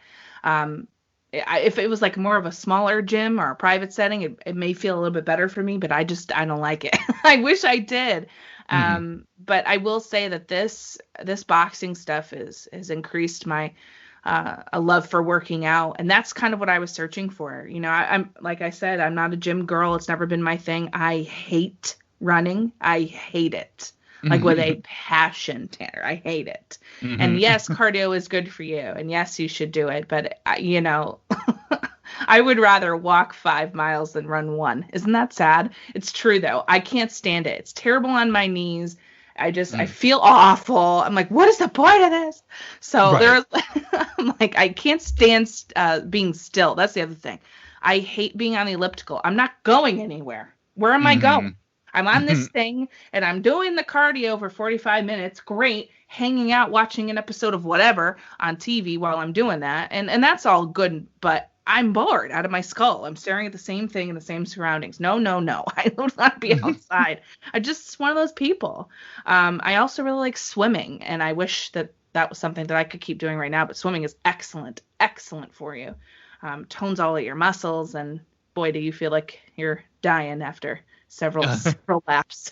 if it was like more of a smaller gym or a private setting, it may feel a little bit better for me, but I don't like it. I wish I did. But I will say that this boxing stuff has increased my a love for working out, and that's kind of what I was searching for. I'm like I said, I'm not a gym girl. It's never been my thing. I hate running. I hate it. Like with a passion, Tanner. I hate it. And yes, cardio is good for you, and yes, you should do it. But I would rather walk 5 miles than run 1. Isn't that sad? It's true though. I can't stand it. It's terrible on my knees. I feel awful. I'm like, what is the point of this? So I'm like, I can't stand being still. That's the other thing. I hate being on the elliptical. I'm not going anywhere. Where am I going? I'm on this thing and I'm doing the cardio for 45 minutes. Great. Hanging out, watching an episode of whatever on TV while I'm doing that. And that's all good, but I'm bored out of my skull. I'm staring at the same thing in the same surroundings. No. I would not be outside. I'm just one of those people. I also really like swimming, and I wish that was something that I could keep doing right now, but swimming is excellent for you. Tones all of your muscles, and boy, do you feel like you're dying after several laps.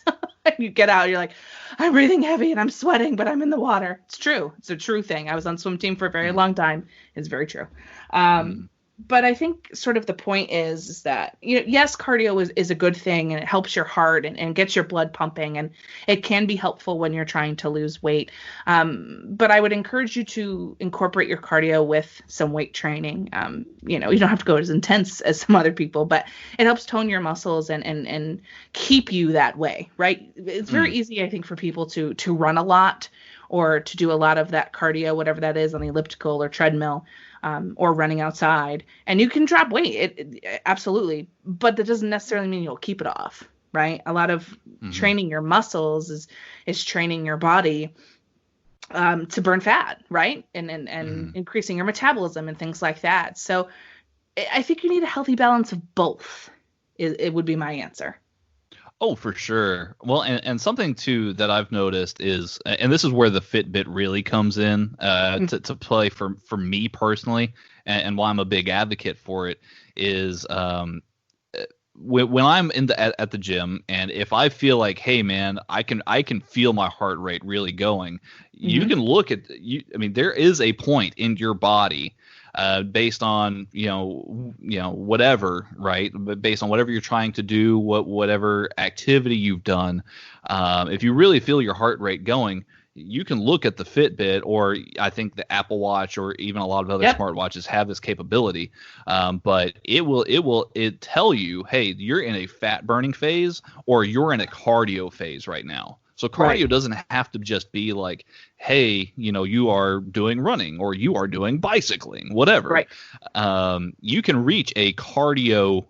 You get out, you're like, I'm breathing heavy and I'm sweating, but I'm in the water. It's true. It's a true thing. I was on swim team for a very long time. It's very true. But I think sort of the point is that, yes, cardio is a good thing, and it helps your heart and gets your blood pumping, and it can be helpful when you're trying to lose weight. But I would encourage you to incorporate your cardio with some weight training. You don't have to go as intense as some other people, but it helps tone your muscles and keep you that way, right? It's very easy, I think, for people to run a lot or to do a lot of that cardio, whatever that is, on the elliptical or treadmill. Or running outside, and you can drop weight. It absolutely, but that doesn't necessarily mean you'll keep it off, right? A lot of training your muscles is training your body to burn fat, right? And increasing your metabolism and things like that. So I think you need a healthy balance of both. It would be my answer. Oh, for sure. Well, and something too that I've noticed is, and this is where the Fitbit really comes in to play for me personally, and why I'm a big advocate for it is when I'm at the gym, and if I feel like, hey man, I can feel my heart rate really going, you can look at there is a point in your body. Based on whatever, right? But based on whatever you're trying to do, whatever activity you've done, if you really feel your heart rate going, you can look at the Fitbit, or I think the Apple Watch, or even a lot of other smartwatches have this capability. But it tell you, hey, you're in a fat burning phase, or you're in a cardio phase right now. So cardio doesn't have to just be like, hey, you are doing running or you are doing bicycling, whatever. Right. You can reach a cardio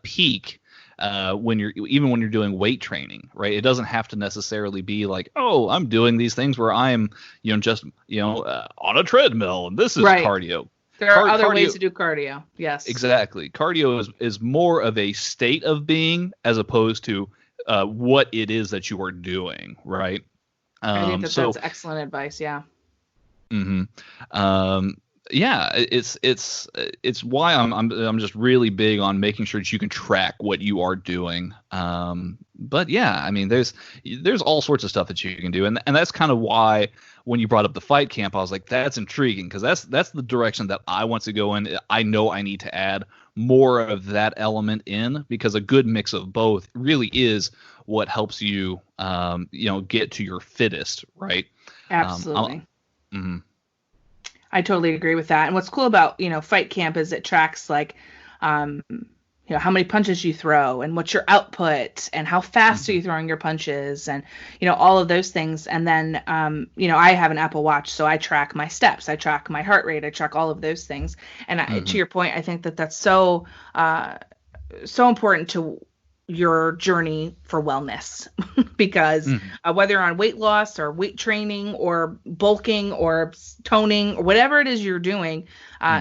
peak when you're doing weight training, right? It doesn't have to necessarily be like, oh, I'm doing these things where I'm just on a treadmill and this is cardio. There are other ways to do cardio. Yes. Exactly. Cardio is more of a state of being as opposed to what it is that you are doing, right? I think that's excellent advice. Yeah. Yeah, it's why I'm just really big on making sure that you can track what you are doing. But yeah, I mean, there's all sorts of stuff that you can do, and that's kind of why when you brought up the fight camp, I was like, that's intriguing, because that's the direction that I want to go in. I know I need to add more of that element in, because a good mix of both really is what helps you, get to your fittest, right? Absolutely. Mhm. I totally agree with that. And what's cool about, fight camp is it tracks like, how many punches you throw and what's your output and how fast are you throwing your punches and, all of those things. And then, I have an Apple Watch, so I track my steps, I track my heart rate, I track all of those things. And to your point, I think that that's so important to your journey for wellness because whether you're on weight loss or weight training or bulking or toning or whatever it is you're doing,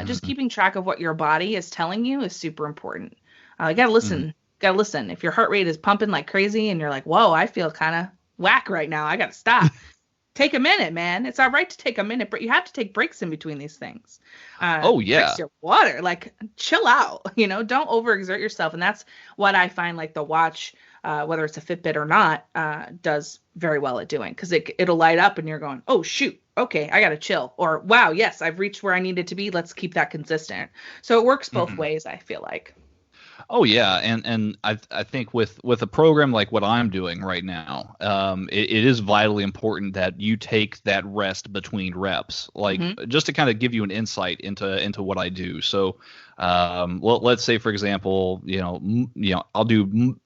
just keeping track of what your body is telling you is super important. You gotta listen. Gotta listen. If your heart rate is pumping like crazy and you're like, whoa, I feel kind of whack right now, I gotta stop. Take a minute, man. It's all right to take a minute, but you have to take breaks in between these things. Breaks your water. Like, chill out. Don't overexert yourself. And that's what I find like the watch, whether it's a Fitbit or not, does very well at doing. Because it'll light up and you're going, oh, shoot. Okay, I got to chill. Or, wow, yes, I've reached where I needed to be. Let's keep that consistent. So it works both ways, I feel like. Oh yeah, and I think with a program like what I'm doing right now, it is vitally important that you take that rest between reps, like just to kind of give you an insight into what I do. So, let's say for example, I'll do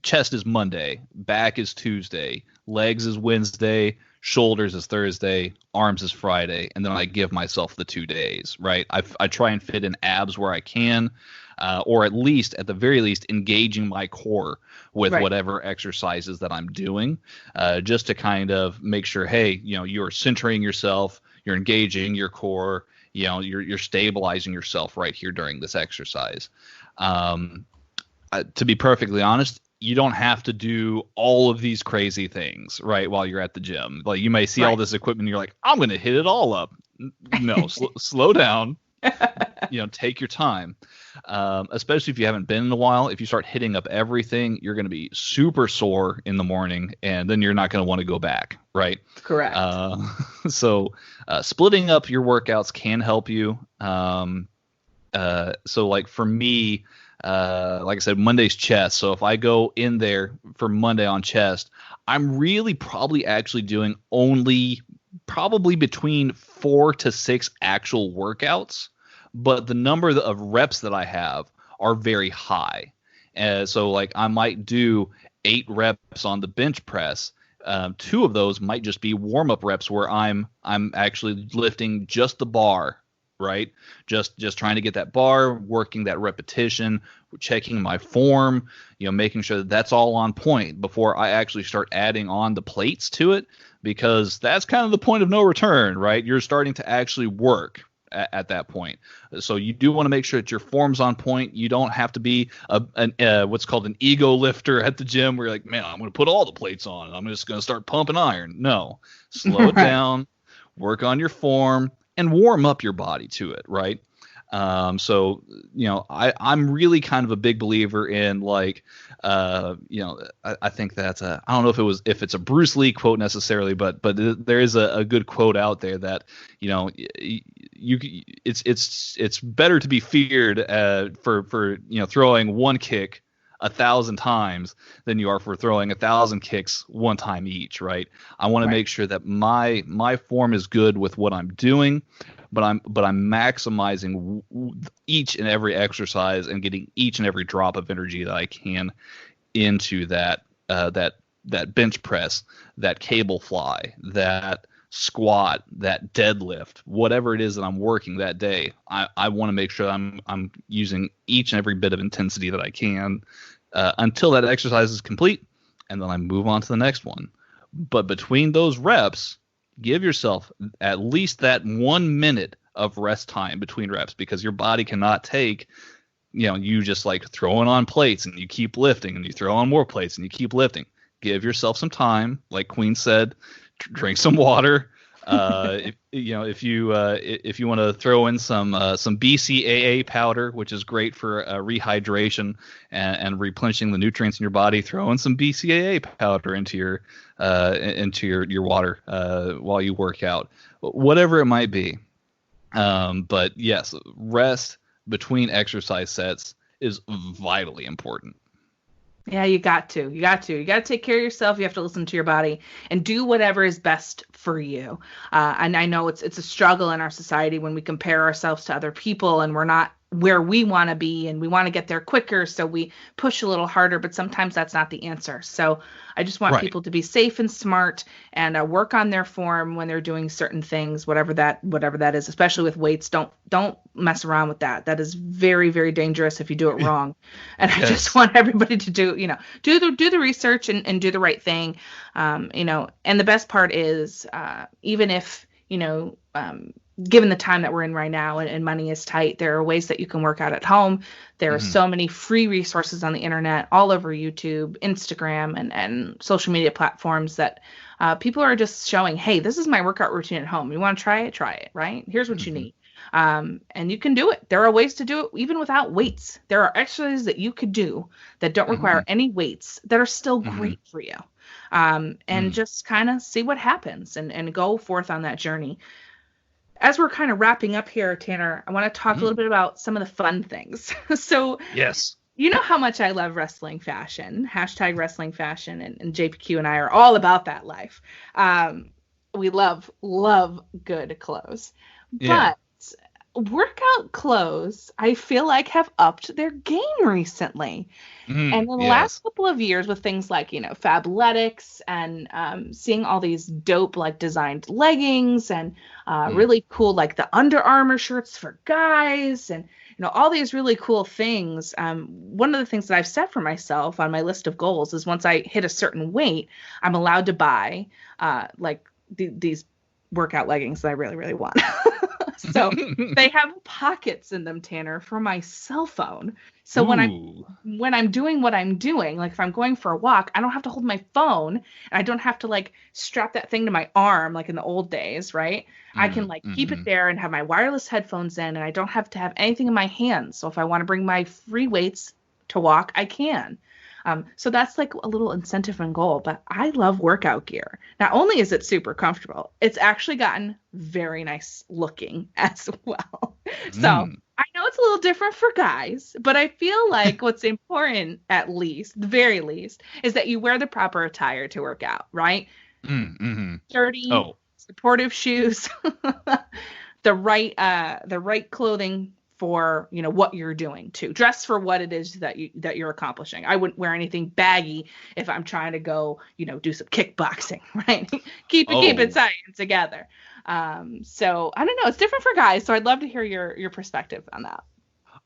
chest is Monday, back is Tuesday, legs is Wednesday, shoulders is Thursday, arms is Friday, and then I give myself the 2 days, right? I try and fit in abs where I can. Or at the very least, engaging my core with whatever exercises that I'm doing, just to kind of make sure, hey, you're centering yourself, you're engaging your core, you're stabilizing yourself right here during this exercise. To be perfectly honest, you don't have to do all of these crazy things, right, while you're at the gym. Like, you may see all this equipment and you're like, I'm going to hit it all up. No, slow down. Take your time, especially if you haven't been in a while. If you start hitting up everything, you're going to be super sore in the morning, and then you're not going to want to go back, right? Correct. So splitting up your workouts can help you. So like for me, like I said, Monday's chest. So if I go in there for Monday on chest, I'm really probably actually doing only probably between 4 to 6 actual workouts, but the number of reps that I have are very high. So like I might do 8 reps on the bench press. 2 of those might just be warm-up reps where I'm actually lifting just the bar, right? Just trying to get that bar, working that repetition, checking my form, making sure that that's all on point before I actually start adding on the plates to it, because that's kind of the point of no return, right? You're starting to actually work at that point. So you do want to make sure that your form's on point. You don't have to be what's called an ego lifter at the gym where you're like, man, I'm going to put all the plates on and I'm just going to start pumping iron. No, slow it down, work on your form, and warm up your body to it, right? So, I'm really kind of a big believer in like, I think that's I don't know if it's a Bruce Lee quote necessarily, but there is a good quote out there that, it's better to be feared for throwing one kick 1,000 times than you are for throwing 1,000 kicks one time each, right? I want to make sure that my form is good with what I'm doing, but I'm maximizing each and every exercise and getting each and every drop of energy that I can into that bench press, that cable fly, that squat, that deadlift, whatever it is that I'm working that day. I want to make sure I'm using each and every bit of intensity that I can until that exercise is complete, and then I move on to the next one. But between those reps, give yourself at least that 1 minute of rest time between reps, because your body cannot take, you just like throwing on plates and you keep lifting and you throw on more plates and you keep lifting. Give yourself some time. Like Queen said, drink some water, If you want to throw in some BCAA powder, which is great for rehydration and replenishing the nutrients in your body, throw in some BCAA powder into your water while you work out, whatever it might be. But yes, rest between exercise sets is vitally important. Yeah, you got to take care of yourself. You have to listen to your body and do whatever is best for you. And I know it's a struggle in our society when we compare ourselves to other people and we're not where we want to be and we want to get there quicker. So we push a little harder, but sometimes that's not the answer. So I just want people to be safe and smart and work on their form when they're doing certain things, whatever that is, especially with weights. Don't mess around with that. That is very, very dangerous if you do it wrong. And I just want everybody to do the research and do the right thing. And the best part is, even if, given the time that we're in right now and money is tight, there are ways that you can work out at home. There are so many free resources on the internet, all over YouTube, Instagram, and social media platforms that people are just showing, hey, this is my workout routine at home. You want to try it, right? Here's what you need. And you can do it. There are ways to do it even without weights. There are exercises that you could do that don't require any weights that are still great for you. And just kind of see what happens and go forth on that journey. As we're kind of wrapping up here, Tanner, I want to talk a little bit about some of the fun things. So, yes, you know how much I love wrestling fashion, #wrestling fashion, and JPQ and I are all about that life. We love good clothes, but workout clothes, I feel like, have upped their game recently. And in the last couple of years with things like, Fabletics and seeing all these dope like designed leggings and really cool like the Under Armour shirts for guys and all these really cool things. One of the things that I've set for myself on my list of goals is once I hit a certain weight, I'm allowed to buy these workout leggings that I really, really want. So they have pockets in them, Tanner, for my cell phone. So when I'm doing what I'm doing, like if I'm going for a walk, I don't have to hold my phone and I don't have to like strap that thing to my arm like in the old days, right? I can like keep it there and have my wireless headphones in and I don't have to have anything in my hands. So if I want to bring my free weights to walk, I can. So that's like a little incentive and goal, but I love workout gear. Not only is it super comfortable, it's actually gotten very nice looking as well. So I know it's a little different for guys, but I feel like what's important, at least, the very least, is that you wear the proper attire to work out, right? Sturdy, supportive shoes, the right clothing for what you're doing too. Dress for what it is that you're accomplishing. I wouldn't wear anything baggy if I'm trying to go do some kickboxing, right? keep it tight and together. So I don't know, it's different for guys, so I'd love to hear your perspective on that.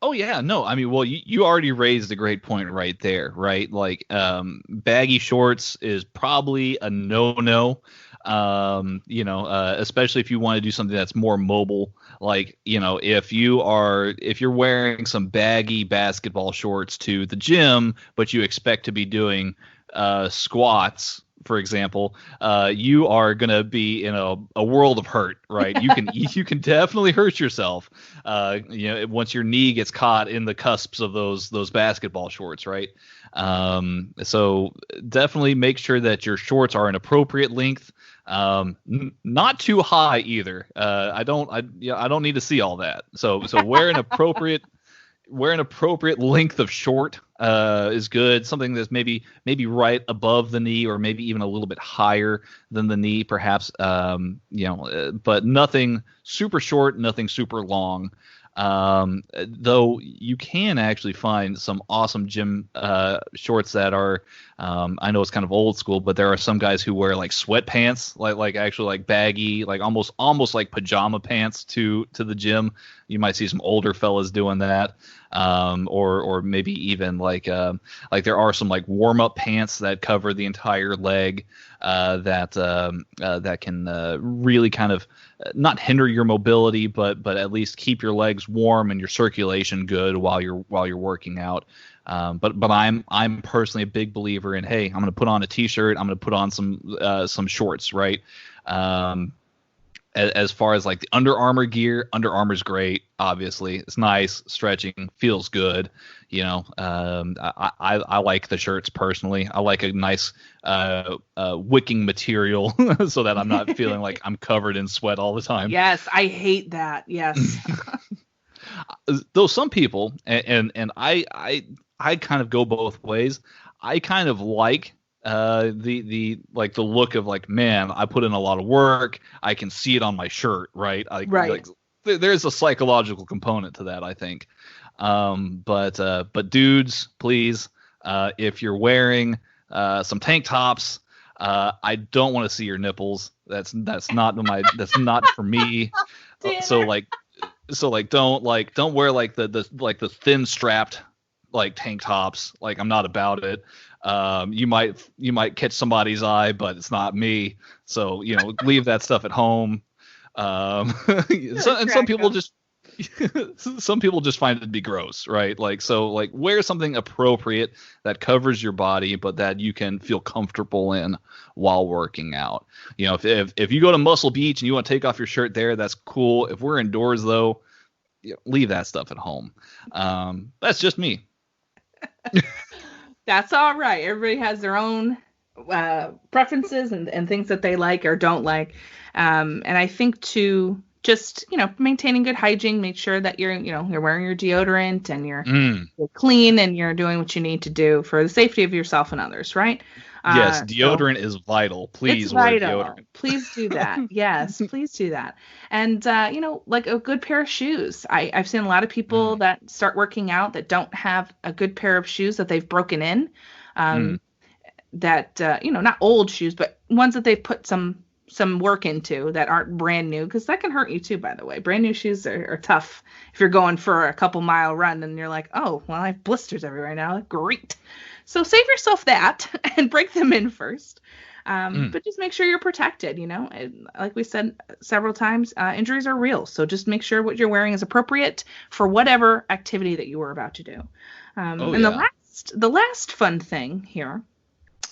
Oh yeah, no, I mean, well, you already raised a great point right there, right? Like baggy shorts is probably a no-no. Especially if you want to do something that's more mobile, like, if you're wearing some baggy basketball shorts to the gym, but you expect to be doing squats, for example, you are going to be in a world of hurt, right? You can definitely hurt yourself, once your knee gets caught in the cusps of those basketball shorts, right? So definitely make sure that your shorts are an appropriate length. Not too high either. I don't need to see all that. So wear an appropriate length of short is good. Something that's maybe right above the knee or maybe even a little bit higher than the knee, perhaps. But nothing super short, nothing super long. Though you can actually find some awesome gym shorts that are, I know it's kind of old school, but there are some guys who wear like sweatpants, like actually like baggy, like almost like pajama pants to the gym. You might see some older fellas doing that, or maybe even like there are some like warm up pants that cover the entire leg, that can really kind of not hinder your mobility, but at least keep your legs warm and your circulation good while you're working out. But I'm personally a big believer in, hey, I'm going to put on a t-shirt, I'm going to put on some shorts, right? as far as like the Under Armour gear, Under Armour's great. Obviously, it's nice, stretching, feels good. You know, I like the shirts personally. I like a nice wicking material so that I'm not feeling like I'm covered in sweat all the time. Yes, I hate that. Yes. Though some people, and I kind of go both ways. I kind of like the look of like, man, I put in a lot of work. I can see it on my shirt, right? Right. Like, there's a psychological component to that, I think. But dudes, please, if you're wearing some tank tops, I don't want to see your nipples. That's not for me. So don't wear like the thin strapped like tank tops. Like, I'm not about it. You might catch somebody's eye, but it's not me. So, you know, leave that stuff at home. And some people just find it to be gross, right? Like, so like wear something appropriate that covers your body, but that you can feel comfortable in while working out. You know, if you go to Muscle Beach and you want to take off your shirt there, that's cool. If we're indoors though, you know, leave that stuff at home. That's just me. That's all right. Everybody has their own preferences and things that they like or don't like. And I think to just, you know, maintaining good hygiene, make sure that you're wearing your deodorant and you're clean and you're doing what you need to do for the safety of yourself and others, right? Yes, deodorant is vital. Please wear deodorant. Please do that. Yes, please do that. And, you know, like a good pair of shoes. I've seen a lot of people that start working out that don't have a good pair of shoes that they've broken in. That, you know, not old shoes, but ones that they've put some work into that aren't brand new, because that can hurt you too, by the way. Brand new shoes are tough if you're going for a couple mile run and you're like, oh, well, I have blisters everywhere now. Great. So save yourself that and break them in first. But just make sure you're protected, you know. Like we said several times, injuries are real. So just make sure what you're wearing is appropriate for whatever activity that you were about to do. The last fun thing here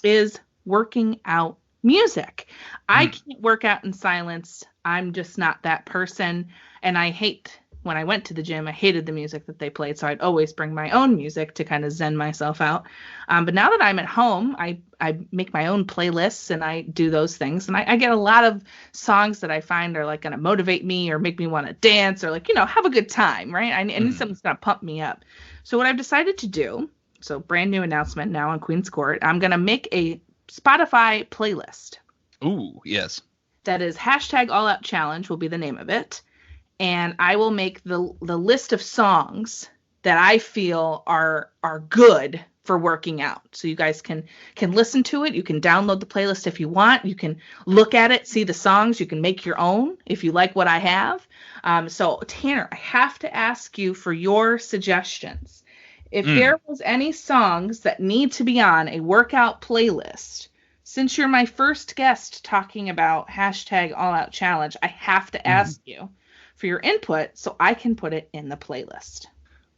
is working out music. I can't work out in silence. I'm just not that person. And I hate, when I went to the gym, I hated the music that they played. So I'd always bring my own music to kind of zen myself out. But now that I'm at home, I make my own playlists and I do those things. And I get a lot of songs that I find are like going to motivate me or make me want to dance or like, you know, have a good time, right? I need something that's going to pump me up. So what I've decided to do, so brand new announcement now on Queen's Court, I'm going to make a Spotify playlist. Ooh, yes. That is #AllOutChallenge will be the name of it. And I will make the list of songs that I feel are good for working out. So you guys can listen to it. You can download the playlist if you want. You can look at it, see the songs. You can make your own if you like what I have. So Tanner, I have to ask you for your suggestions. If there was any songs that need to be on a workout playlist, since you're my first guest talking about #AllOutChallenge, I have to ask you for your input so I can put it in the playlist.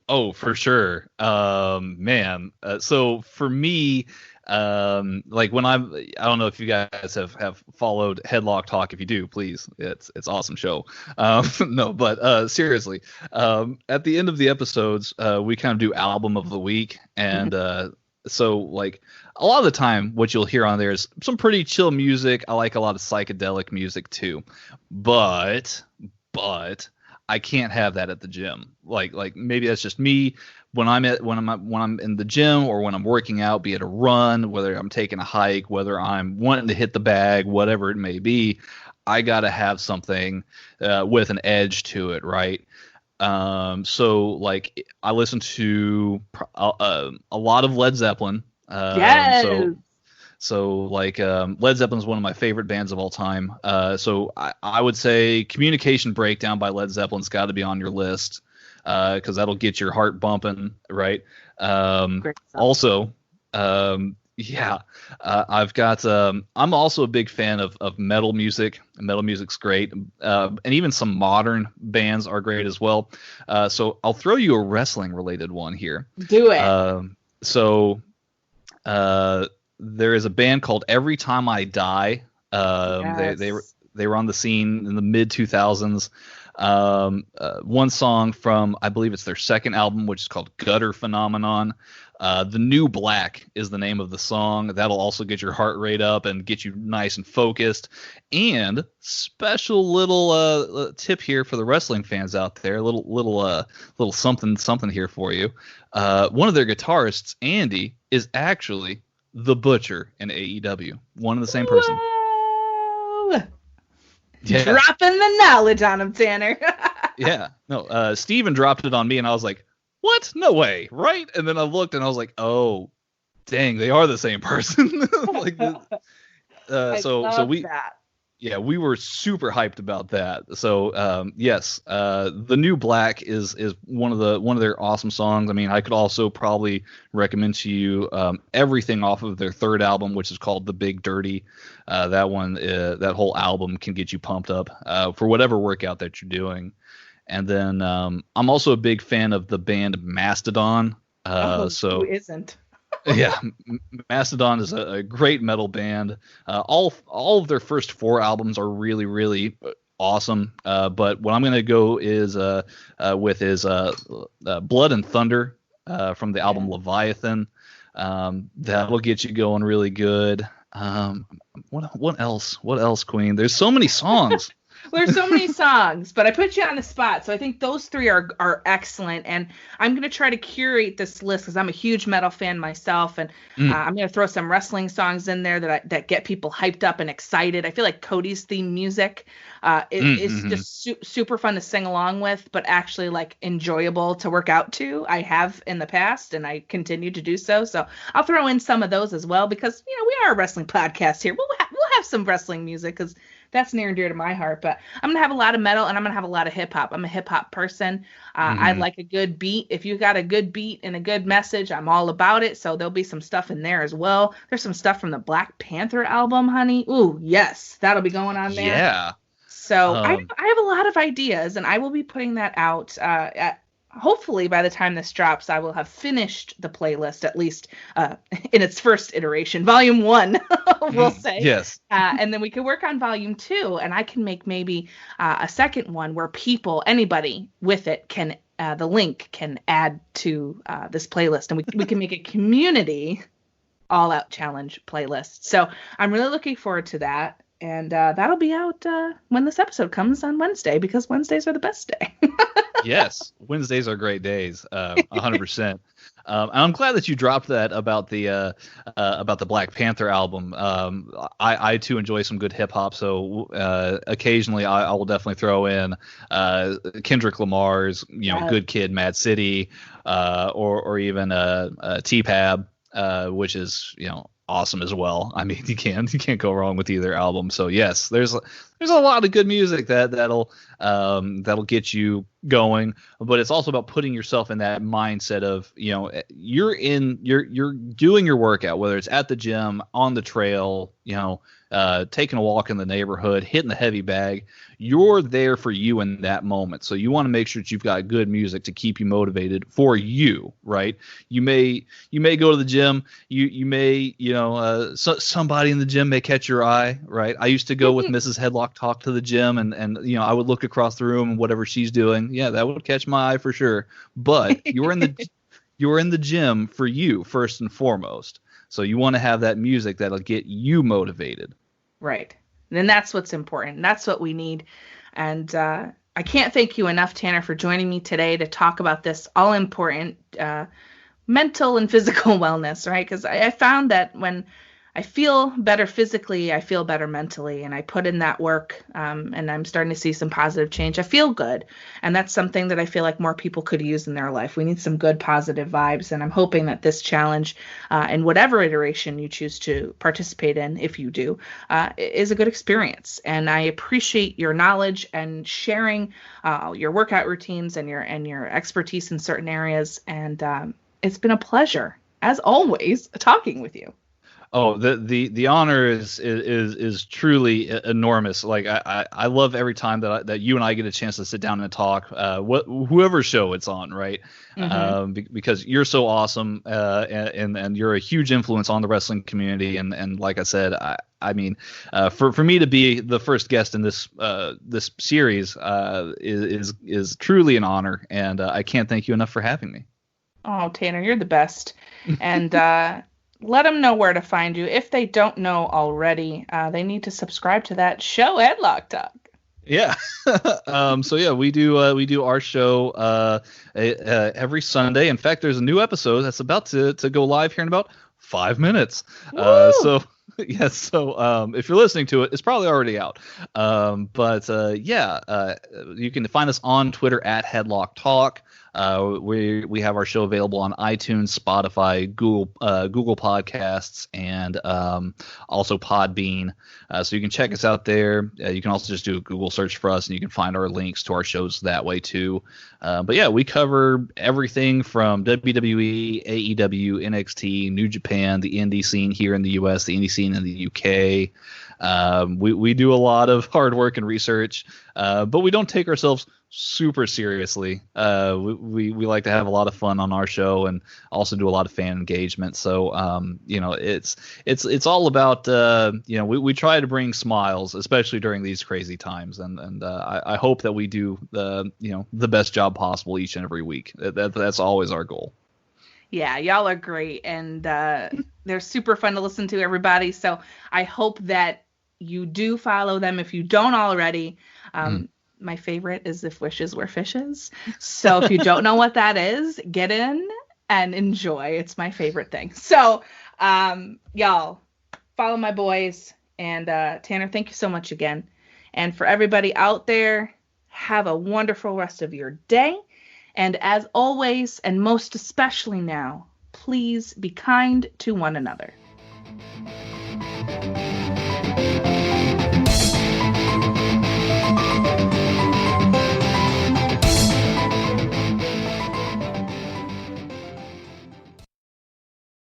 Oh, for sure. Man. So for me, like when I don't know if you guys have followed Headlock Talk. If you do, please, it's awesome show. No, but seriously, at the end of the episodes, we kind of do album of the week, and so like a lot of the time, what you'll hear on there is some pretty chill music. I like a lot of psychedelic music too, but I can't have that at the gym. Like maybe that's just me. When I'm in the gym or when I'm working out, be it a run, whether I'm taking a hike, whether I'm wanting to hit the bag, whatever it may be, I gotta have something with an edge to it, right? So like I listen to a lot of Led Zeppelin. Yes. So like Led Zeppelin is one of my favorite bands of all time. So I would say Communication Breakdown by Led Zeppelin's got to be on your list because that'll get your heart bumping, right? Also, I've got I'm also a big fan of metal music. Metal music's great, and even some modern bands are great as well. So I'll throw you a wrestling related one here. Do it. There is a band called Every Time I Die. Yes. They were on the scene in the mid 2000s. One song from, I believe it's their second album, which is called Gutter Phenomenon. The New Black is the name of the song. That'll also get your heart rate up and get you nice and focused. And special little tip here for the wrestling fans out there, a little something here for you. One of their guitarists, Andy, is actually the Butcher in AEW. One and the same person. Whoa! Yeah. Dropping the knowledge on him, Tanner. Yeah. No, Steven dropped it on me, and I was like, what? No way, right? And then I looked, and I was like, oh, dang, they are the same person. Like, so we, that. yeah, we were super hyped about that. So, yes, The New Black is one of their awesome songs. I mean, I could also probably recommend to you everything off of their third album, which is called The Big Dirty. That one, that whole album can get you pumped up for whatever workout that you're doing. And then I'm also a big fan of the band Mastodon. Who isn't? Yeah, Mastodon is a great metal band. All of their first 4 albums are really, really awesome. But what I'm going to go is with is Blood and Thunder from the album Leviathan. That'll get you going really good. What else, Queen? There's so many songs. There's so many songs, but I put you on the spot. So I think those 3 are excellent. And I'm going to try to curate this list because I'm a huge metal fan myself. And I'm going to throw some wrestling songs in there that get people hyped up and excited. I feel like Cody's theme music is just super fun to sing along with, but actually like enjoyable to work out to. I have in the past, and I continue to do so. So I'll throw in some of those as well because, we are a wrestling podcast here. We'll have some wrestling music because that's near and dear to my heart. But I'm going to have a lot of metal and I'm going to have a lot of hip hop. I'm a hip hop person. I like a good beat. If you got a good beat and a good message, I'm all about it. So there'll be some stuff in there as well. There's some stuff from the Black Panther album, honey. Ooh, yes. That'll be going on there. Yeah. So I have a lot of ideas, and I will be putting that out hopefully by the time this drops, I will have finished the playlist, at least in its first iteration, volume 1, we'll say. Yes. And then we can work on volume 2, and I can make maybe a second one where anybody with it can, the link can add to this playlist, and we can make a community all-out challenge playlist. So I'm really looking forward to that. And that'll be out when this episode comes on Wednesday, because Wednesdays are the best day. Yes, Wednesdays are great days, 100%. I'm glad that you dropped that about the Black Panther album. I too enjoy some good hip hop, so occasionally I will definitely throw in Kendrick Lamar's Good Kid, Mad City, or even T-Pab, which is awesome as well. I mean, you can't go wrong with either album. So yes, there's a lot of good music that'll get you going, but it's also about putting yourself in that mindset of you're doing your workout, whether it's at the gym, on the trail, taking a walk in the neighborhood, hitting the heavy bag. You're there for you in that moment. So you want to make sure that you've got good music to keep you motivated for you, right? You may go to the gym, you may, somebody in the gym may catch your eye, right? I used to go with Mrs. Headlock Talk to the gym, and I would look across the room and whatever she's doing, yeah, that would catch my eye for sure. But you're in the gym for you first and foremost. So you want to have that music that'll get you motivated. Right. And that's what's important. That's what we need. And I can't thank you enough, Tanner, for joining me today to talk about this all-important mental and physical wellness, right? Because I found that when I feel better physically, I feel better mentally, and I put in that work, and I'm starting to see some positive change. I feel good, and that's something that I feel like more people could use in their life. We need some good positive vibes, and I'm hoping that this challenge, in whatever iteration you choose to participate in, if you do, is a good experience. And I appreciate your knowledge and sharing your workout routines and your expertise in certain areas, and it's been a pleasure, as always, talking with you. Oh, the honor is truly enormous. Like I love every time that you and I get a chance to sit down and talk. Whoever show it's on, right? Because you're so awesome, and you're a huge influence on the wrestling community. And like I said, I mean, for me to be the first guest in this series is truly an honor, and I can't thank you enough for having me. Oh, Tanner, you're the best. And let them know where to find you. If they don't know already, they need to subscribe to that show, Headlock Talk. Yeah. So yeah, we do our show every Sunday. In fact, there's a new episode that's about to go live here in about 5 minutes. So yes, so if you're listening to it, it's probably already out. You can find us on Twitter at Headlock Talk. We have our show available on iTunes, Spotify, Google Podcasts, and also Podbean. So you can check us out there. You can also just do a Google search for us, and you can find our links to our shows that way too. But yeah, we cover everything from WWE, AEW, NXT, New Japan, the indie scene here in the US, the indie scene in the UK. We do a lot of hard work and research, but we don't take ourselves super seriously. We like to have a lot of fun on our show and also do a lot of fan engagement. So it's all about we try to bring smiles, especially during these crazy times, and I hope that we do the best job possible each and every week. That's always our goal. Yeah, y'all are great, and they're super fun to listen to, everybody. So I hope that you do follow them if you don't already. My favorite is If Wishes Were Fishes. So if you don't know what that is, get in and enjoy. It's my favorite thing. So y'all, follow my boys. And Tanner, thank you so much again. And for everybody out there, have a wonderful rest of your day. And as always, and most especially now, please be kind to one another.